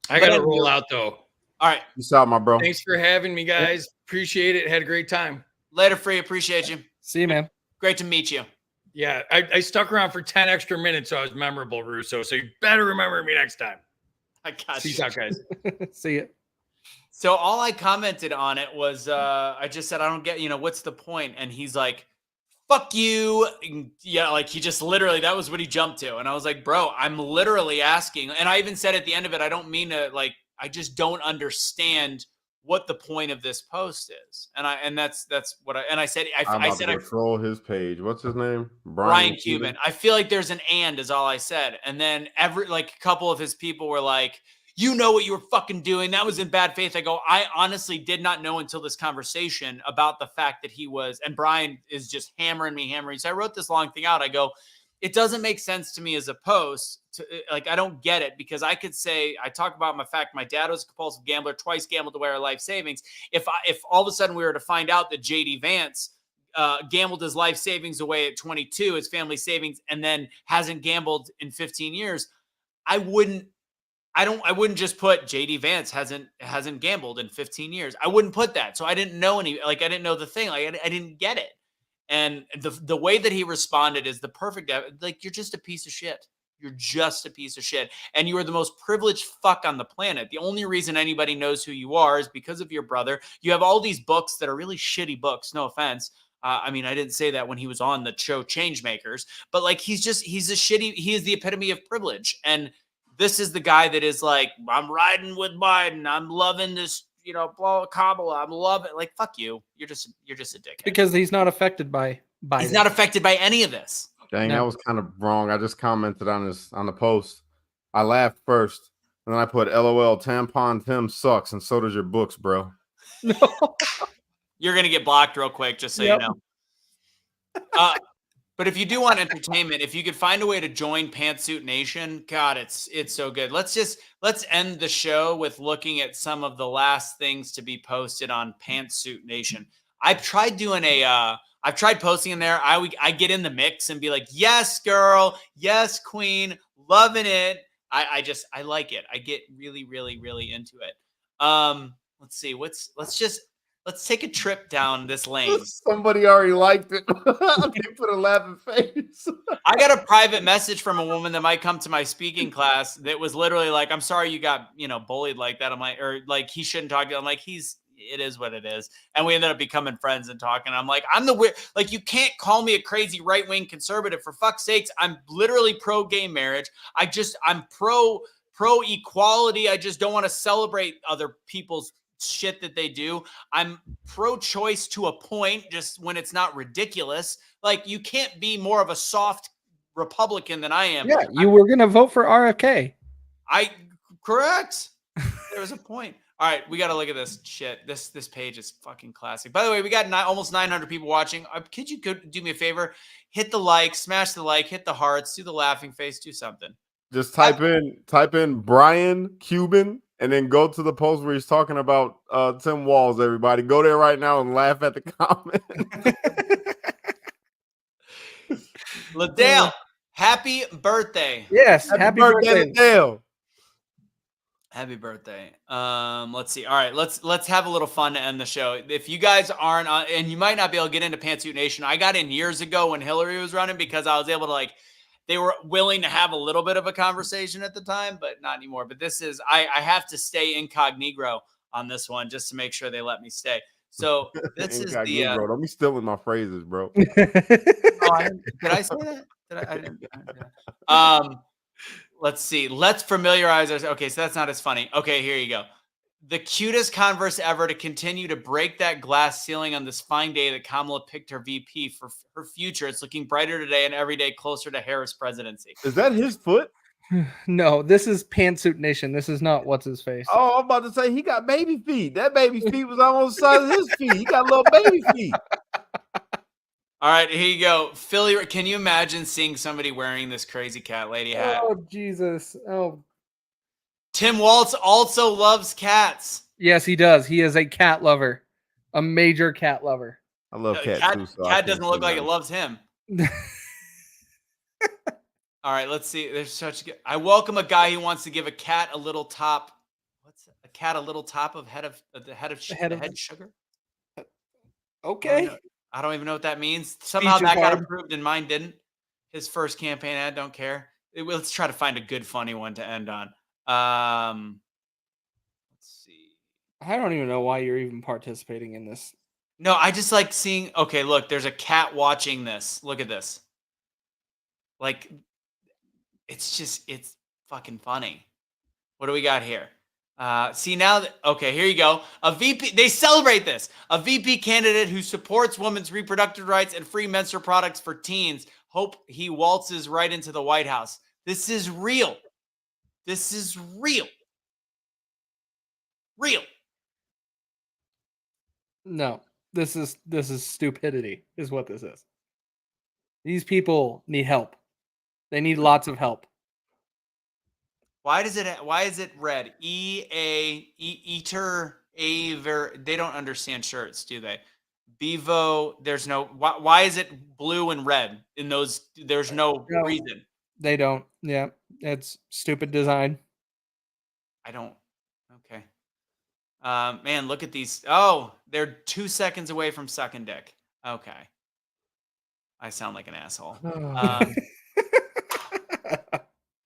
got to roll out, though. All right. Peace out, my bro. Thanks for having me, guys. Appreciate it. Had a great time. Later, Free. Appreciate you. See you, man. Great to meet you. Yeah, I stuck around for 10 extra minutes, so I was memorable, Russo. So you better remember me next time. I got Peace out, guys. See you. So all I commented on it was, I just said, I don't get, what's the point? And he's like, fuck you. And yeah, like, he just literally, that was what he jumped to. And I was like, bro, I'm literally asking. And I even said at the end of it, I don't mean to, like, I just don't understand what the point of this post is. And that's what I said. I said, I troll his page. What's his name? Brian Cuban. I feel like there's an and is all I said. And then a couple of his people were like, you know what you were fucking doing. That was in bad faith. I go, I honestly did not know until this conversation about the fact that he was, and Brian is just hammering me. So I wrote this long thing out. I go, it doesn't make sense to me as a post. Like, I don't get it, because I could say, I talk about my fact, my dad was a compulsive gambler, twice gambled away our life savings. If all of a sudden we were to find out that JD Vance gambled his life savings away at 22, his family savings, and then hasn't gambled in 15 years, I wouldn't just put JD Vance hasn't gambled in 15 years. I wouldn't put that. So I didn't know I didn't know the thing. Like, I didn't get it. And the way that he responded is the perfect, like, you're just a piece of shit. You're just a piece of shit. And you are the most privileged fuck on the planet. The only reason anybody knows who you are is because of your brother. You have all these books that are really shitty books. No offense. I mean, I didn't say that when he was on the show Changemakers, but like, he is the epitome of privilege. And this is the guy that is like, I'm riding with Biden. I'm loving this, Kamala. I'm loving it. Like, fuck you. You're just a dickhead. Because he's not affected by Biden. He's not affected by any of this. Dang, that was kind of wrong. I just commented on the post. I laughed first, and then I put LOL, Tampon Tim sucks, and so does your books, bro. No. You're gonna get blocked real quick, just so you know. But if you do want entertainment, if you could find a way to join Pantsuit Nation, God, it's so good. Let's end the show with looking at some of the last things to be posted on Pantsuit Nation. I've tried doing I've tried posting in there. I get in the mix and be like, yes, girl, yes, queen, loving it. I like it. I get really, really, really into it. Let's see. Let's take a trip down this lane. Somebody already liked it. They put a laughing face. I got a private message from a woman that might come to my speaking class that was literally like, I'm sorry you got, bullied like that. I'm like, or like, he shouldn't talk to you. I'm like, it is what it is. And we ended up becoming friends and talking. I'm like, I'm the weird, like, you can't call me a crazy right-wing conservative, for fuck's sakes. I'm literally pro gay marriage. I'm pro equality. I just don't want to celebrate other people's shit that they do. I'm pro-choice to a point, just when it's not ridiculous. Like, you can't be more of a soft Republican than I am. Yeah, you were gonna vote for RFK. Correct. There was a point. All right, we got to look at this shit. This page is fucking classic. By the way, we got almost 900 people watching. Could you do me a favor? Hit the like, smash the like, hit the hearts, do the laughing face, do something. Just type in Brian Cuban and then go to the post where he's talking about Tim Walz. Everybody, go there right now and laugh at the comment. Liddell, happy birthday. Yes, happy birthday, Liddell. Happy birthday. Let's see. All right, let's have a little fun to end the show. If you guys aren't on, and you might not be able to get into Pantsuit Nation, I got in years ago when Hillary was running because I was able to, they were willing to have a little bit of a conversation at the time, but not anymore. But this is, I have to stay incognito on this one just to make sure they let me stay. So this is the. Bro, don't be stealing my phrases, bro. Did I say that? I didn't. Let's see. Let's familiarize ourselves. Okay, so that's not as funny. Okay, here you go. The cutest Converse ever to continue to break that glass ceiling on this fine day that Kamala picked her VP for her future. It's looking brighter today and every day closer to Harris presidency. Is that his foot? No, this is Pantsuit Nation. This is not what's his face. Oh, I'm about to say he got baby feet. That baby feet was almost the size of his feet. He got little baby feet. All right, here you go. Philly, can you imagine seeing somebody wearing this crazy cat lady hat? Oh, Jesus. Oh. Tim Walz also loves cats. Yes, he does. He is a cat lover, a major cat lover. I love cats too. So cat doesn't look like it loves him. All right, let's see. There's such good. I welcome a guy who wants to give a cat a little top. What's a cat? A little top of head sugar. Okay. I don't even know what that means. Somehow Feature that got card. approved and mine didn't. His first campaign ad, don't care. Let's try to find a good, funny one to end on. Let's see. I don't even know why you're even participating in this. No, I just like seeing. Okay, look, there's a cat watching this. Look at this. Like, it's fucking funny. What do we got here? See now that, okay, here you go. A VP, they celebrate this. A VP candidate who supports women's reproductive rights and free menstrual products for teens. Hope he waltzes right into the White House. This is real. This is real. Real. No, this is stupidity, is what this is. These people need help. They need lots of help. Why is it red? Eater. They don't understand shirts, do they? Bevo, there's no, why is it blue and red in those? There's no reason. They don't. Yeah. It's stupid design. I don't. Okay. Man, look at these. Oh, they're 2 seconds away from sucking dick. Okay. I sound like an asshole.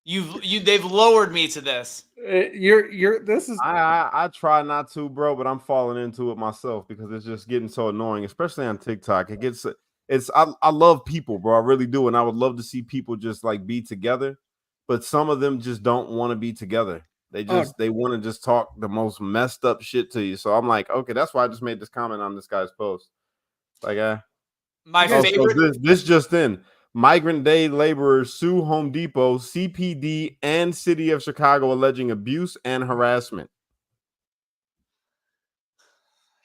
They've lowered me to this. This is. I try not to, bro, but I'm falling into it myself because it's just getting so annoying, especially on TikTok. I love people, bro. I really do, and I would love to see people just like be together, but some of them just don't want to be together. They want to just talk the most messed up shit to you. So I'm like, okay, that's why I just made this comment on this guy's post. Like, my favorite. So this just in. Migrant day laborers sue Home Depot, CPD, and City of Chicago alleging abuse and harassment.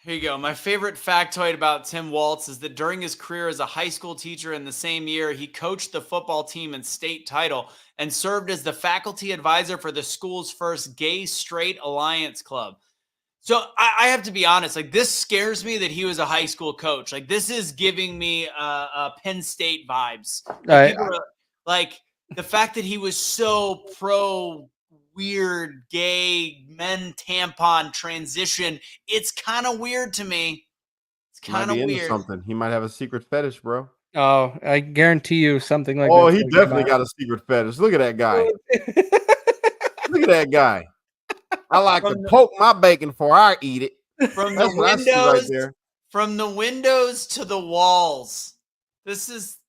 Here you go. My favorite factoid about Tim Walz is that during his career as a high school teacher in the same year, he coached the football team in state title and served as the faculty advisor for the school's first gay straight alliance club. So I have to be honest. Like, this scares me that he was a high school coach. Like, this is giving me Penn State vibes. Like, like the fact that he was so pro weird gay men tampon transition. It's kind of weird to me. It's kind of weird. Something. He might have a secret fetish, bro. Oh, I guarantee you something like Oh, this. he definitely got a secret fetish. Look at that guy. Look at that guy. I like to poke my bacon before I eat it. From That's the what I see right windows, there. from the windows to the walls. This is,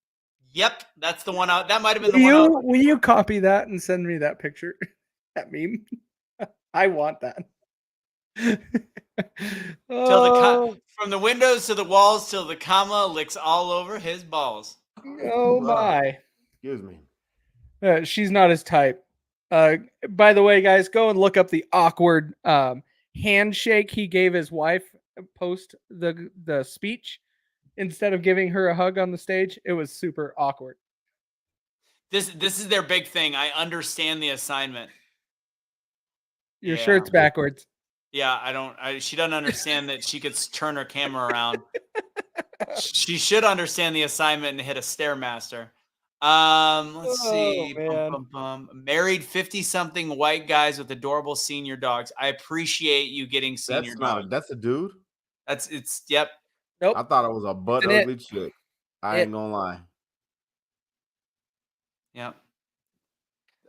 yep, that's the one out. That might have been the one. Will you copy that and send me that picture? That meme. I want that. From the windows to the walls till the comma licks all over his balls. Oh my. Excuse me. She's not his type. By the way, guys, go and look up the awkward handshake he gave his wife post the speech. Instead of giving her a hug on the stage, it was super awkward. This is their big thing. I understand the assignment. Your shirt's backwards. Yeah, she doesn't understand that she could turn her camera around. She should understand the assignment and hit a Stairmaster. Let's see. Married 50-something white guys with adorable senior dogs. I appreciate you getting senior dogs. That's a dude? Yep. Nope. I thought it was a butt ugly chick. I ain't gonna lie. Yep.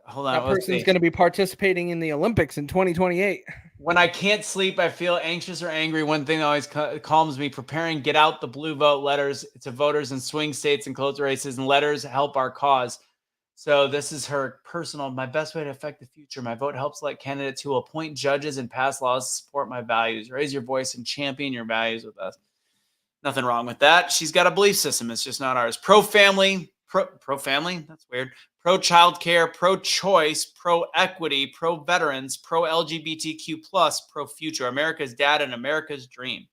Hold on. That person's going to be participating in the Olympics in 2028. When I can't sleep, I feel anxious or angry. One thing that always calms me: preparing Get Out the Blue Vote letters to voters in swing states and close races, and letters help our cause. So this is her personal, my best way to affect the future. My vote helps elect candidates who will appoint judges and pass laws to support my values. Raise your voice and champion your values with us. Nothing wrong with that. She's got a belief system. It's just not ours. Pro-family. Pro-family? That's weird. Pro-child care, pro-choice, pro-equity, pro-veterans, pro-LGBTQ+, pro-future. America's dad and America's dream.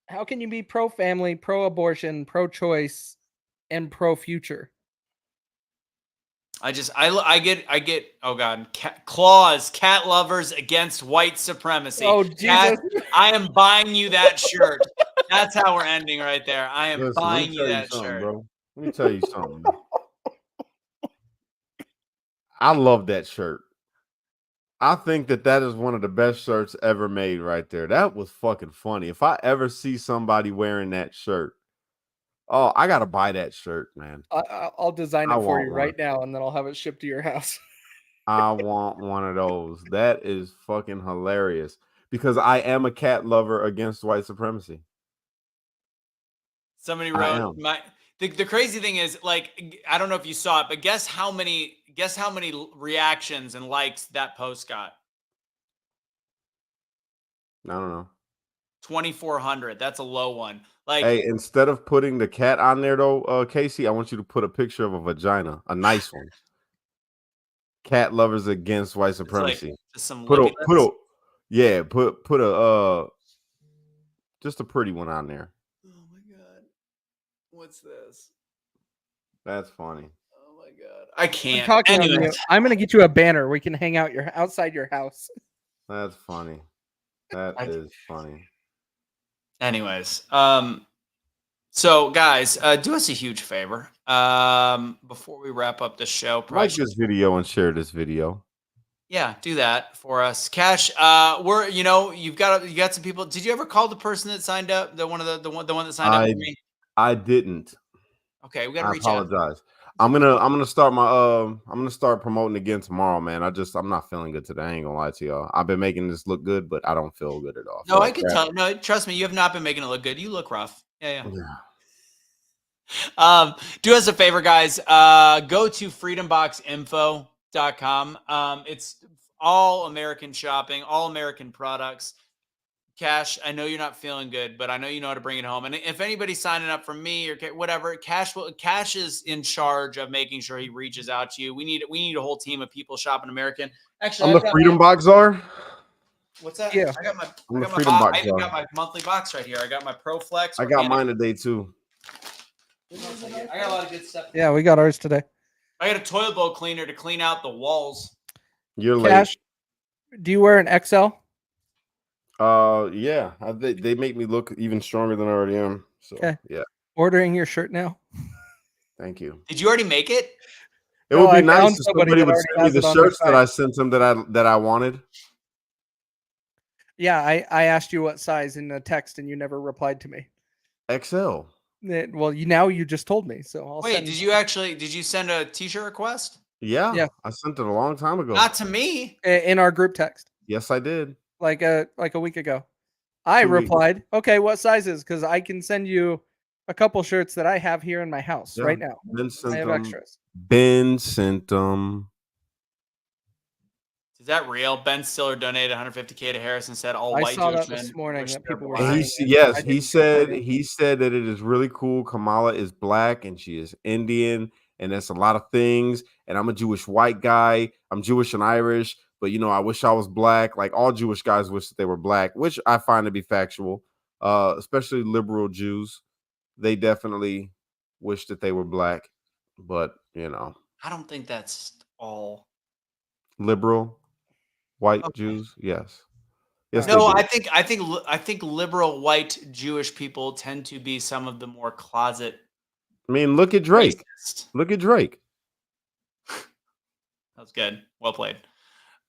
How can you be pro-family, pro-abortion, pro-choice, and pro-future? I get, oh God, claws, cat lovers against white supremacy. Oh, Jesus. Cat, I am buying you that shirt. That's how we're ending right there. I am buying you that shirt. Bro. Let me tell you something. I love that shirt. I think that is one of the best shirts ever made right there. That was fucking funny. If I ever see somebody wearing that shirt, oh, I got to buy that shirt, man. I'll design it for you right now, and then I'll have it shipped to your house. I want one of those. That is fucking hilarious because I am a cat lover against white supremacy. Somebody wrote the crazy thing is, like, I don't know if you saw it, but guess how many reactions and likes that post got? I don't know. 2,400. That's a low one. Like, hey, instead of putting the cat on there though, Kaecey, I want you to put a picture of a vagina, a nice one. Cat lovers against white supremacy. Like, put a just a pretty one on there. Oh my God. What's this? That's funny. Oh my God. I can't. I'm going to get you a banner. We can hang out outside your house. That's funny. That is funny. Anyways, so guys, do us a huge favor. Before we wrap up the show, like this video and share this video. Yeah, do that for us. Kash, you got some people. Did you ever call the person that signed up? The one that signed up for me? I didn't. Okay, we gotta reach out. I apologize. I'm gonna start promoting again tomorrow, man. I'm not feeling good today. I ain't gonna lie to y'all. I've been making this look good, but I don't feel good at all. No, I can tell. No, trust me, you have not been making it look good. You look rough. Yeah. Do us a favor, guys. Go to freedomboxinfo.com. It's all American shopping, all American products. Kash, I know you're not feeling good, but I know you know how to bring it home. And if anybody's signing up for me or whatever, Kash is in charge of making sure he reaches out to you. We need a whole team of people shopping American. Actually, I'm the Freedom Box czar. What's that? Yeah, I got my monthly box right here. I got my ProFlex. I got mine today too. I got a lot of good stuff. Yeah, we got ours today. I got a toilet bowl cleaner to clean out the walls. You're Kash, late. do you wear an XL? Yeah, they make me look even stronger than I already am. So yeah, Ordering your shirt now. thank you. Did you already make it? It would be I nice found if somebody somebody that would already send me has the it on their shirts that site. I sent them that I wanted. Yeah, I asked you what size in a text, and you never replied to me. XL. Well, you just told me, so I'll Wait, send. did you send a t-shirt request? Yeah, Yeah. I sent it a long time ago. Not to me. In our group text, Yes, I did. like a week ago. I 2 weeks. replied, "Okay, what sizes? Because I can send you a couple shirts that I have here in my house right now. Ben sent I have them. extras." Ben sent them. Is that real? Ben Stiller donated 150K to Harris and said all I white saw Jewish that this men morning wish that they're people were black. saying. Yes, I he didn't support said that it is really cool. Kamala is black and she is Indian, and that's a lot of things. And I'm a Jewish white guy. I'm Jewish and Irish, but I wish I was black. Like all Jewish guys wish that they were black, which I find to be factual. Especially liberal Jews, they definitely wish that they were black. But I don't think that's all. liberal white Okay. Jews, yes. Yes, No, they do. I think liberal white Jewish people tend to be some of the more closet I mean, look at Drake. racist. Look at Drake. That was good. Well played.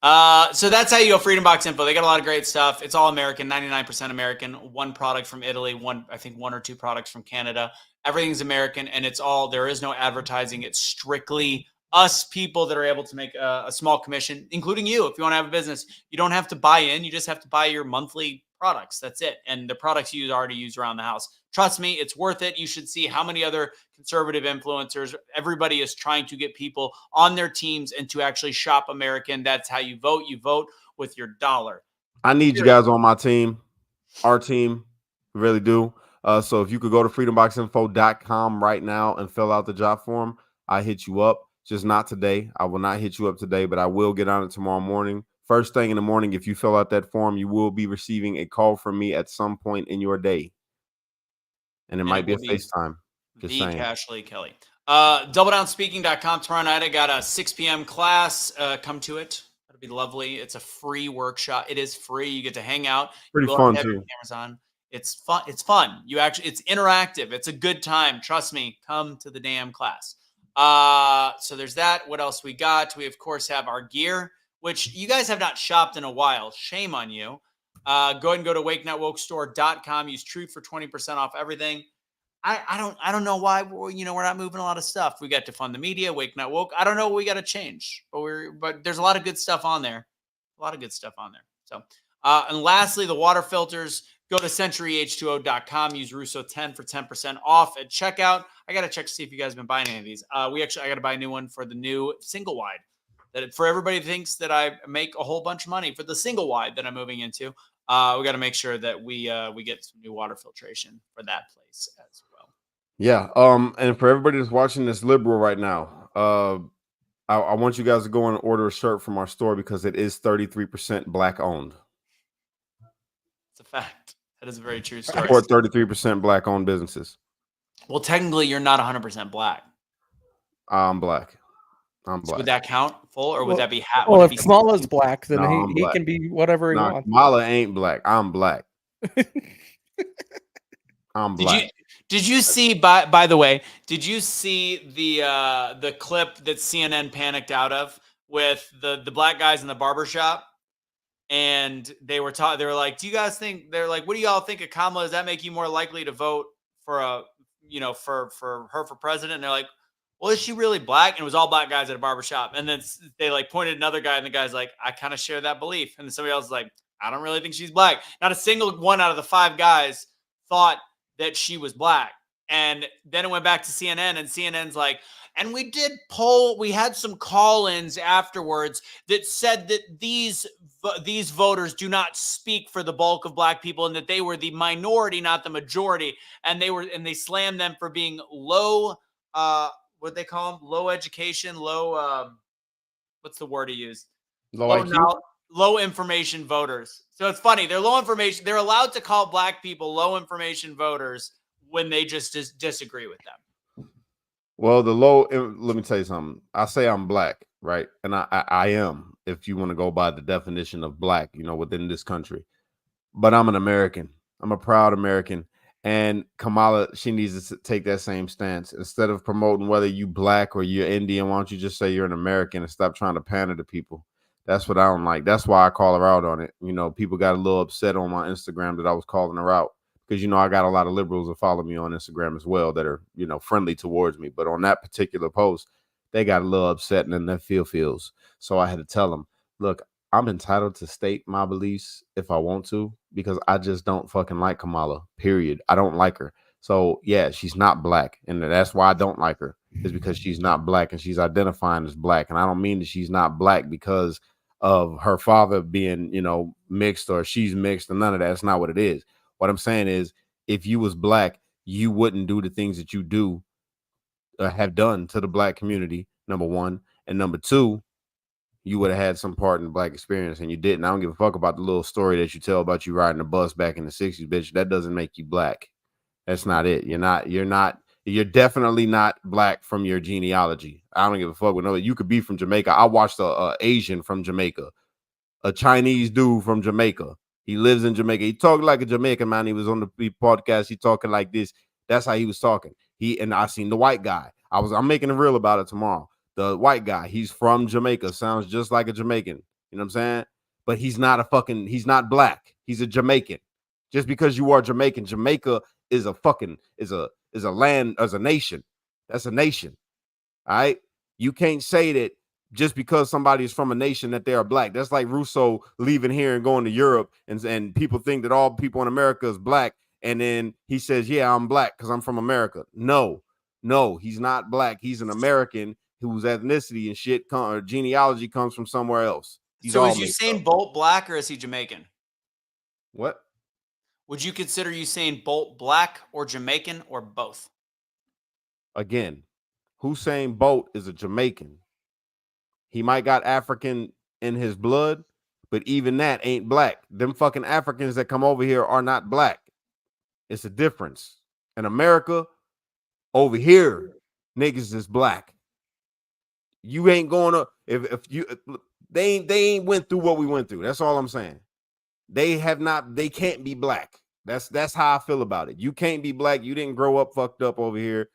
So that's how you go. Freedom Box Info. They got a lot of great stuff. It's all American, 99% American. One product from Italy, I think one or two products from Canada. Everything's American, and there is no advertising. It's strictly us people that are able to make a small commission, including you. If you want to have a business, you don't have to buy in. You just have to buy your monthly products. That's it. And the products you already use around the house. Trust me, it's worth it. You should see how many other conservative influencers, everybody is trying to get people on their teams and to actually shop American. That's how you vote. You vote with your dollar. I need you guys on my team, our team, really do. So if you could go to freedomboxinfo.com right now and fill out the job form, I hit you up. Just not today. I will not hit you up today, but I will get on it tomorrow morning. First thing in the morning, if you fill out that form, you will be receiving a call from me at some point in your day. And it might be a FaceTime. Just saying. Cashley Kelly. DoubleDownSpeaking.com tomorrow night. I got a 6 p.m. class. Come to it. That'll be lovely. It's a free workshop. It is free. You get to hang out. Pretty fun too. Cameras on. It's fun. It's fun. It's interactive. It's a good time. Trust me. Come to the damn class. So there's that. What else we got? We of course have our gear, which you guys have not shopped in a while. Shame on you. Go ahead and go to wakenotwokestore.com. Use Truth for 20% off everything. I don't know why we're not moving a lot of stuff. We got to fund the media, Wake Not Woke. I don't know what we got to change, but there's a lot of good stuff on there. So, and lastly, the water filters. Go to centuryh2o.com. Use Russo 10 for 10% off at checkout. I got to check to see if you guys have been buying any of these. I got to buy a new one for the new single wide. For everybody who thinks that I make a whole bunch of money for the single wide that I'm moving into, we got to make sure that we get some new water filtration for that place as well. Yeah. And for everybody that's watching this liberal right now, I want you guys to go and order a shirt from our store because it is 33% black owned. It's a fact. That is a very true story. Support 33% black owned businesses. Well, technically, you're not 100% black. I'm black. I'm black. So would that count full, or would that be half? Well, if Kamala's black, then No, he can be whatever he wants. Kamala ain't black. I'm black. I'm black. Did you see? By the way, did you see the clip that CNN panicked out of with the black guys in the barbershop? And they were like, do you guys think? They're like, what do y'all think of Kamala? Does that make you more likely to vote for for her for president? And they're like, well, is she really black? And it was all black guys at a barbershop. And then they pointed at another guy, and the guy's like, I kind of share that belief. And then somebody else is like, I don't really think she's black. Not a single one out of the 5 guys thought that she was black. And then it went back to CNN, and CNN's like, and we had some call-ins afterwards that said that these voters do not speak for the bulk of black people, and that they were the minority, not the majority. And they slammed them for being low, what they call them? Low education, low, what's the word he used? Low information voters. So it's funny. They're low information. They're allowed to call black people low information voters when they just disagree with them. Well, let me tell you something. I say I'm black, right? And I am, if you want to go by the definition of black, within this country. but I'm an American. I'm a proud American. And Kamala, she needs to take that same stance. Instead of promoting whether you black or you're Indian, why don't you just say you're an American and stop trying to pander to people? That's what I don't like. That's why I call her out on it. You know, people got a little upset on my Instagram that I was calling her out because, you know, I got a lot of liberals that follow me on Instagram as well that are, you know, friendly towards me. But on that particular post, they got a little upset and then their feels. So I had to tell them, look, I'm entitled to state my beliefs if I want to, because I just don't fucking like Kamala, period. I don't like her. So yeah, she's not black. And that's why I don't like her, is because she's not black and she's identifying as black. And I don't mean that she's not black because of her father being, you know, mixed or she's mixed, and none of that. That's not what it is. What I'm saying is, if you was black, you wouldn't do the things that you do have done to the black community, number one. And number two, you would have had some part in the black experience, and you didn't. I don't give a fuck about the little story that you tell about you riding a bus back in the 60s, bitch. That doesn't make you black. That's not it. You're definitely not black from your genealogy. I don't give a fuck with no. You could be from Jamaica. I watched a Asian from Jamaica, a Chinese dude from Jamaica. He lives in Jamaica. He talked like a Jamaican man. He was on the podcast. He talking like this. That's how he was talking. And I seen the white guy. I'm making a reel about it tomorrow. The white guy, he's from Jamaica, sounds just like a Jamaican. You know what I'm saying? But he's not black. He's a Jamaican. Just because you are Jamaican, Jamaica is a land, as a nation. That's a nation. All right. You can't say that just because somebody is from a nation that they are black. That's like Russo leaving here and going to Europe, and people think that all people in America is black. And then he says, yeah, I'm black because I'm from America. No, he's not black. He's an American whose ethnicity and shit or genealogy comes from somewhere else. So is Usain Bolt black or is he Jamaican? What? Would you consider Usain Bolt black or Jamaican or both? Again, Usain Bolt is a Jamaican. He might got African in his blood, but even that ain't black. Them fucking Africans that come over here are not black. It's a difference. In America, over here, niggas is black. You ain't going to they ain't went through what we went through. That's all I'm saying. They can't be black. That's how I feel about it. You can't be black. You didn't grow up fucked up over here.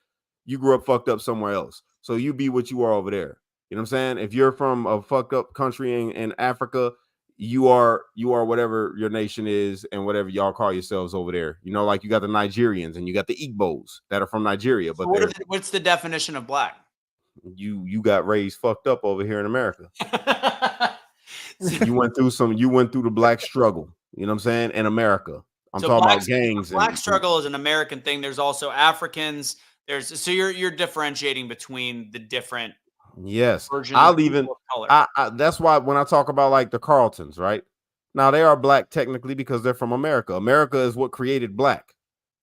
You grew up fucked up somewhere else. So you be what you are over there. You know what I'm saying? If you're from a fucked up country in Africa, you are whatever your nation is and whatever y'all call yourselves over there. You know, like you got the Nigerians and you got the Igbos that are from Nigeria. But what's the definition of black? You got raised fucked up over here in America. You went through the black struggle. You know what I'm saying? In America. I'm talking about gangs. Black struggle is an American thing. There's also Africans. So you're differentiating between the different. Yes. That's why when I talk about like the Carltons, right? Now they are black technically because they're from America. America is what created black.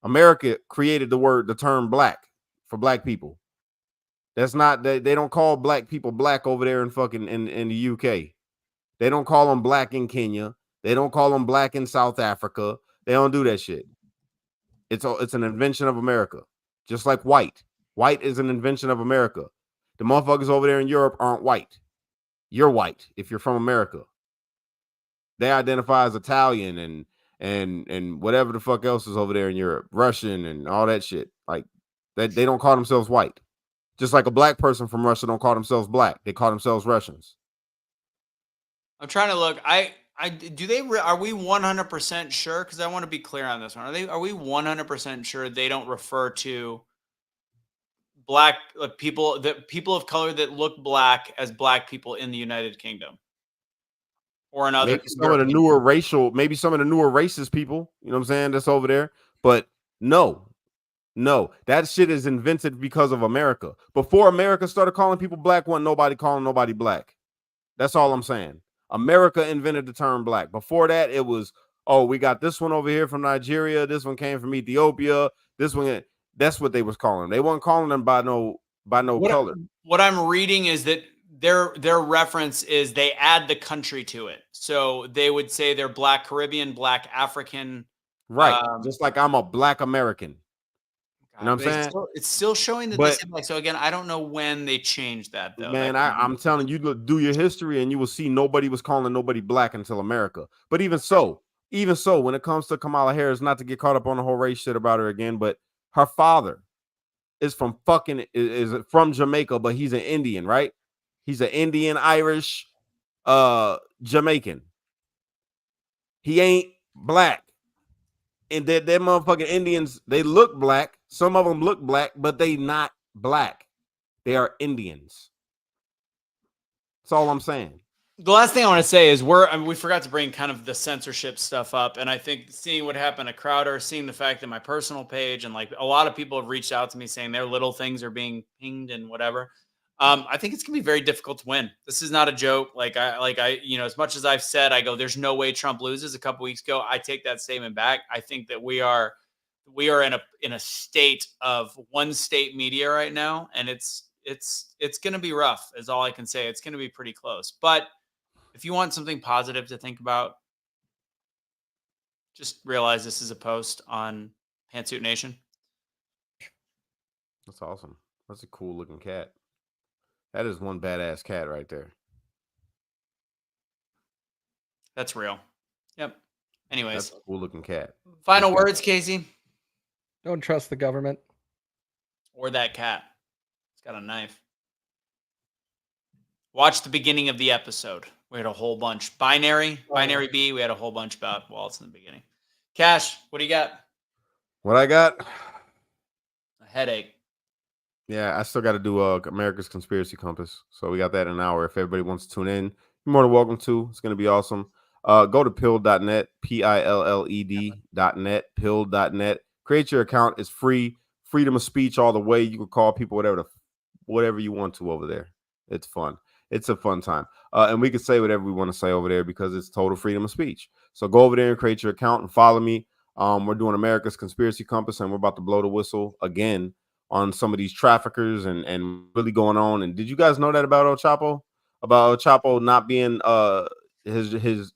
America created the term black for black people. That's not, they don't call black people black over there in fucking in the UK. They don't call them black in Kenya. They don't call them black in South Africa. They don't do that shit. It's an invention of America. Just like white. White is an invention of America. The motherfuckers over there in Europe aren't white. You're white if you're from America. They identify as Italian and whatever the fuck else is over there in Europe, Russian and all that shit. Like that, they don't call themselves white. Just like a black person from Russia don't call themselves black. They call themselves Russians. I'm trying to look. Are we 100% sure? Because I want to be clear on this one. Are we 100% sure they don't refer to black people of color that look black as black people in the United Kingdom or in other? Maybe some of the newer racist people, you know what I'm saying, that's over there. But no, that shit is invented because of America. Before America started calling people black, wasn't nobody calling nobody black. That's all I'm saying. America invented the term black. Before that, it was, oh, we got this one over here from Nigeria. This one came from Ethiopia. This one, that's what they was calling them. They weren't calling them by no color. What I'm reading is that their reference is they add the country to it. So they would say they're black Caribbean, black African. Right. Just like I'm a black American. You know what I'm saying? It's still showing that they said black. So again, I don't know when they changed that though. Man, I'm telling you, do your history and you will see nobody was calling nobody black until America. But even so, even so, when it comes to Kamala Harris, not to get caught up on the whole race shit about her again, but her father is from from Jamaica, but he's an Indian, right? He's an Indian, Irish, Jamaican. He ain't black. And that motherfucking Indians, they look black. Some of them look black, but they not black. They are Indians. That's all I'm saying. The last thing I want to say is we forgot to bring kind of the censorship stuff up. And I think seeing what happened to Crowder, seeing the fact that my personal page and like a lot of people have reached out to me saying their little things are being pinged and whatever. I think it's gonna be very difficult to win. This is not a joke. Like I, as much as I've said, I go, there's no way Trump loses. A couple weeks ago, I take that statement back. I think that we are in a state of one state media right now, and it's gonna be rough. Is all I can say. It's gonna be pretty close. But if you want something positive to think about, just realize this is a post on Pantsuit Nation. That's awesome. That's a cool looking cat. That is one badass cat right there. That's real. Yep. Anyways, that's a cool looking cat. Final words, Kaecey. Don't trust the government or that cat. It's got a knife. Watch the beginning of the episode. We had a whole bunch. Binary B. We had a whole bunch about Walz in the beginning. Kash, what do you got? What I got? A headache. Yeah, I still got to do America's Conspiracy Compass. So we got that in an hour. If everybody wants to tune in, you're more than welcome to. It's going to be awesome. Go to pill.net, PILLED.net, pill.net. Create your account. It's free. Freedom of speech all the way. You can call people whatever you want to over there. It's fun. It's a fun time. And we can say whatever we want to say over there because it's total freedom of speech. So go over there and create your account and follow me. We're doing America's Conspiracy Compass, and we're about to blow the whistle again on some of these traffickers and really going on. And did you guys know that about El Chapo? About El Chapo not being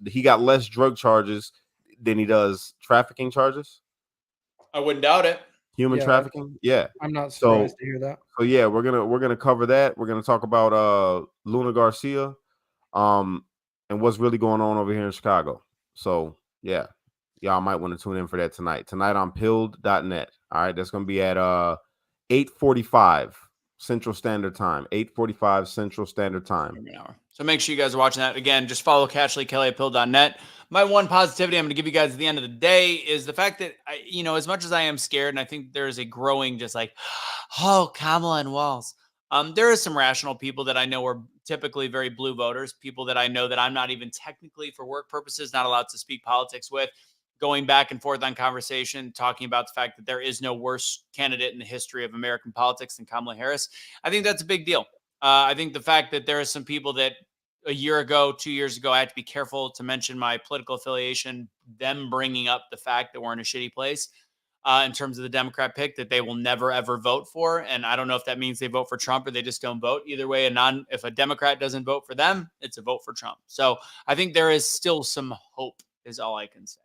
he got less drug charges than he does trafficking charges? I wouldn't doubt it. Human trafficking? Yeah. I'm not surprised to hear that. So yeah, we're gonna cover that. We're gonna talk about Luna Garcia, and what's really going on over here in Chicago. So yeah, y'all might want to tune in for that tonight. Tonight on pilled.net. All right, that's gonna be at 8:45 Central Standard Time. 8:45 Central Standard Time. So make sure you guys are watching that. Again, just follow Kash Lee Kelly at pill.net. My one positivity I'm going to give you guys at the end of the day is the fact that, as much as I am scared, and I think there is a growing just like, oh, Kamala and Walz. There are some rational people that I know are typically very blue voters, people that I know that I'm not even technically for work purposes not allowed to speak politics with, going back and forth on conversation, talking about the fact that there is no worse candidate in the history of American politics than Kamala Harris. I think that's a big deal. I think the fact that there are some people that a year ago, 2 years ago, I had to be careful to mention my political affiliation, them bringing up the fact that we're in a shitty place in terms of the Democrat pick that they will never, ever vote for. And I don't know if that means they vote for Trump or they just don't vote. Either way, if a Democrat doesn't vote for them, it's a vote for Trump. So I think there is still some hope is all I can say.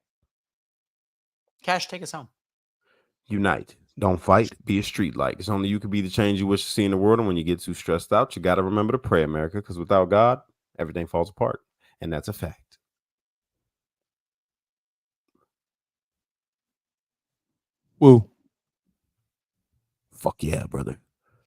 Kash, take us home. Unite. Don't fight. Be a street light. It's only you can be the change you wish to see in the world. And when you get too stressed out, you got to remember to pray, America, because without God, everything falls apart. And that's a fact. Woo. Fuck yeah, brother.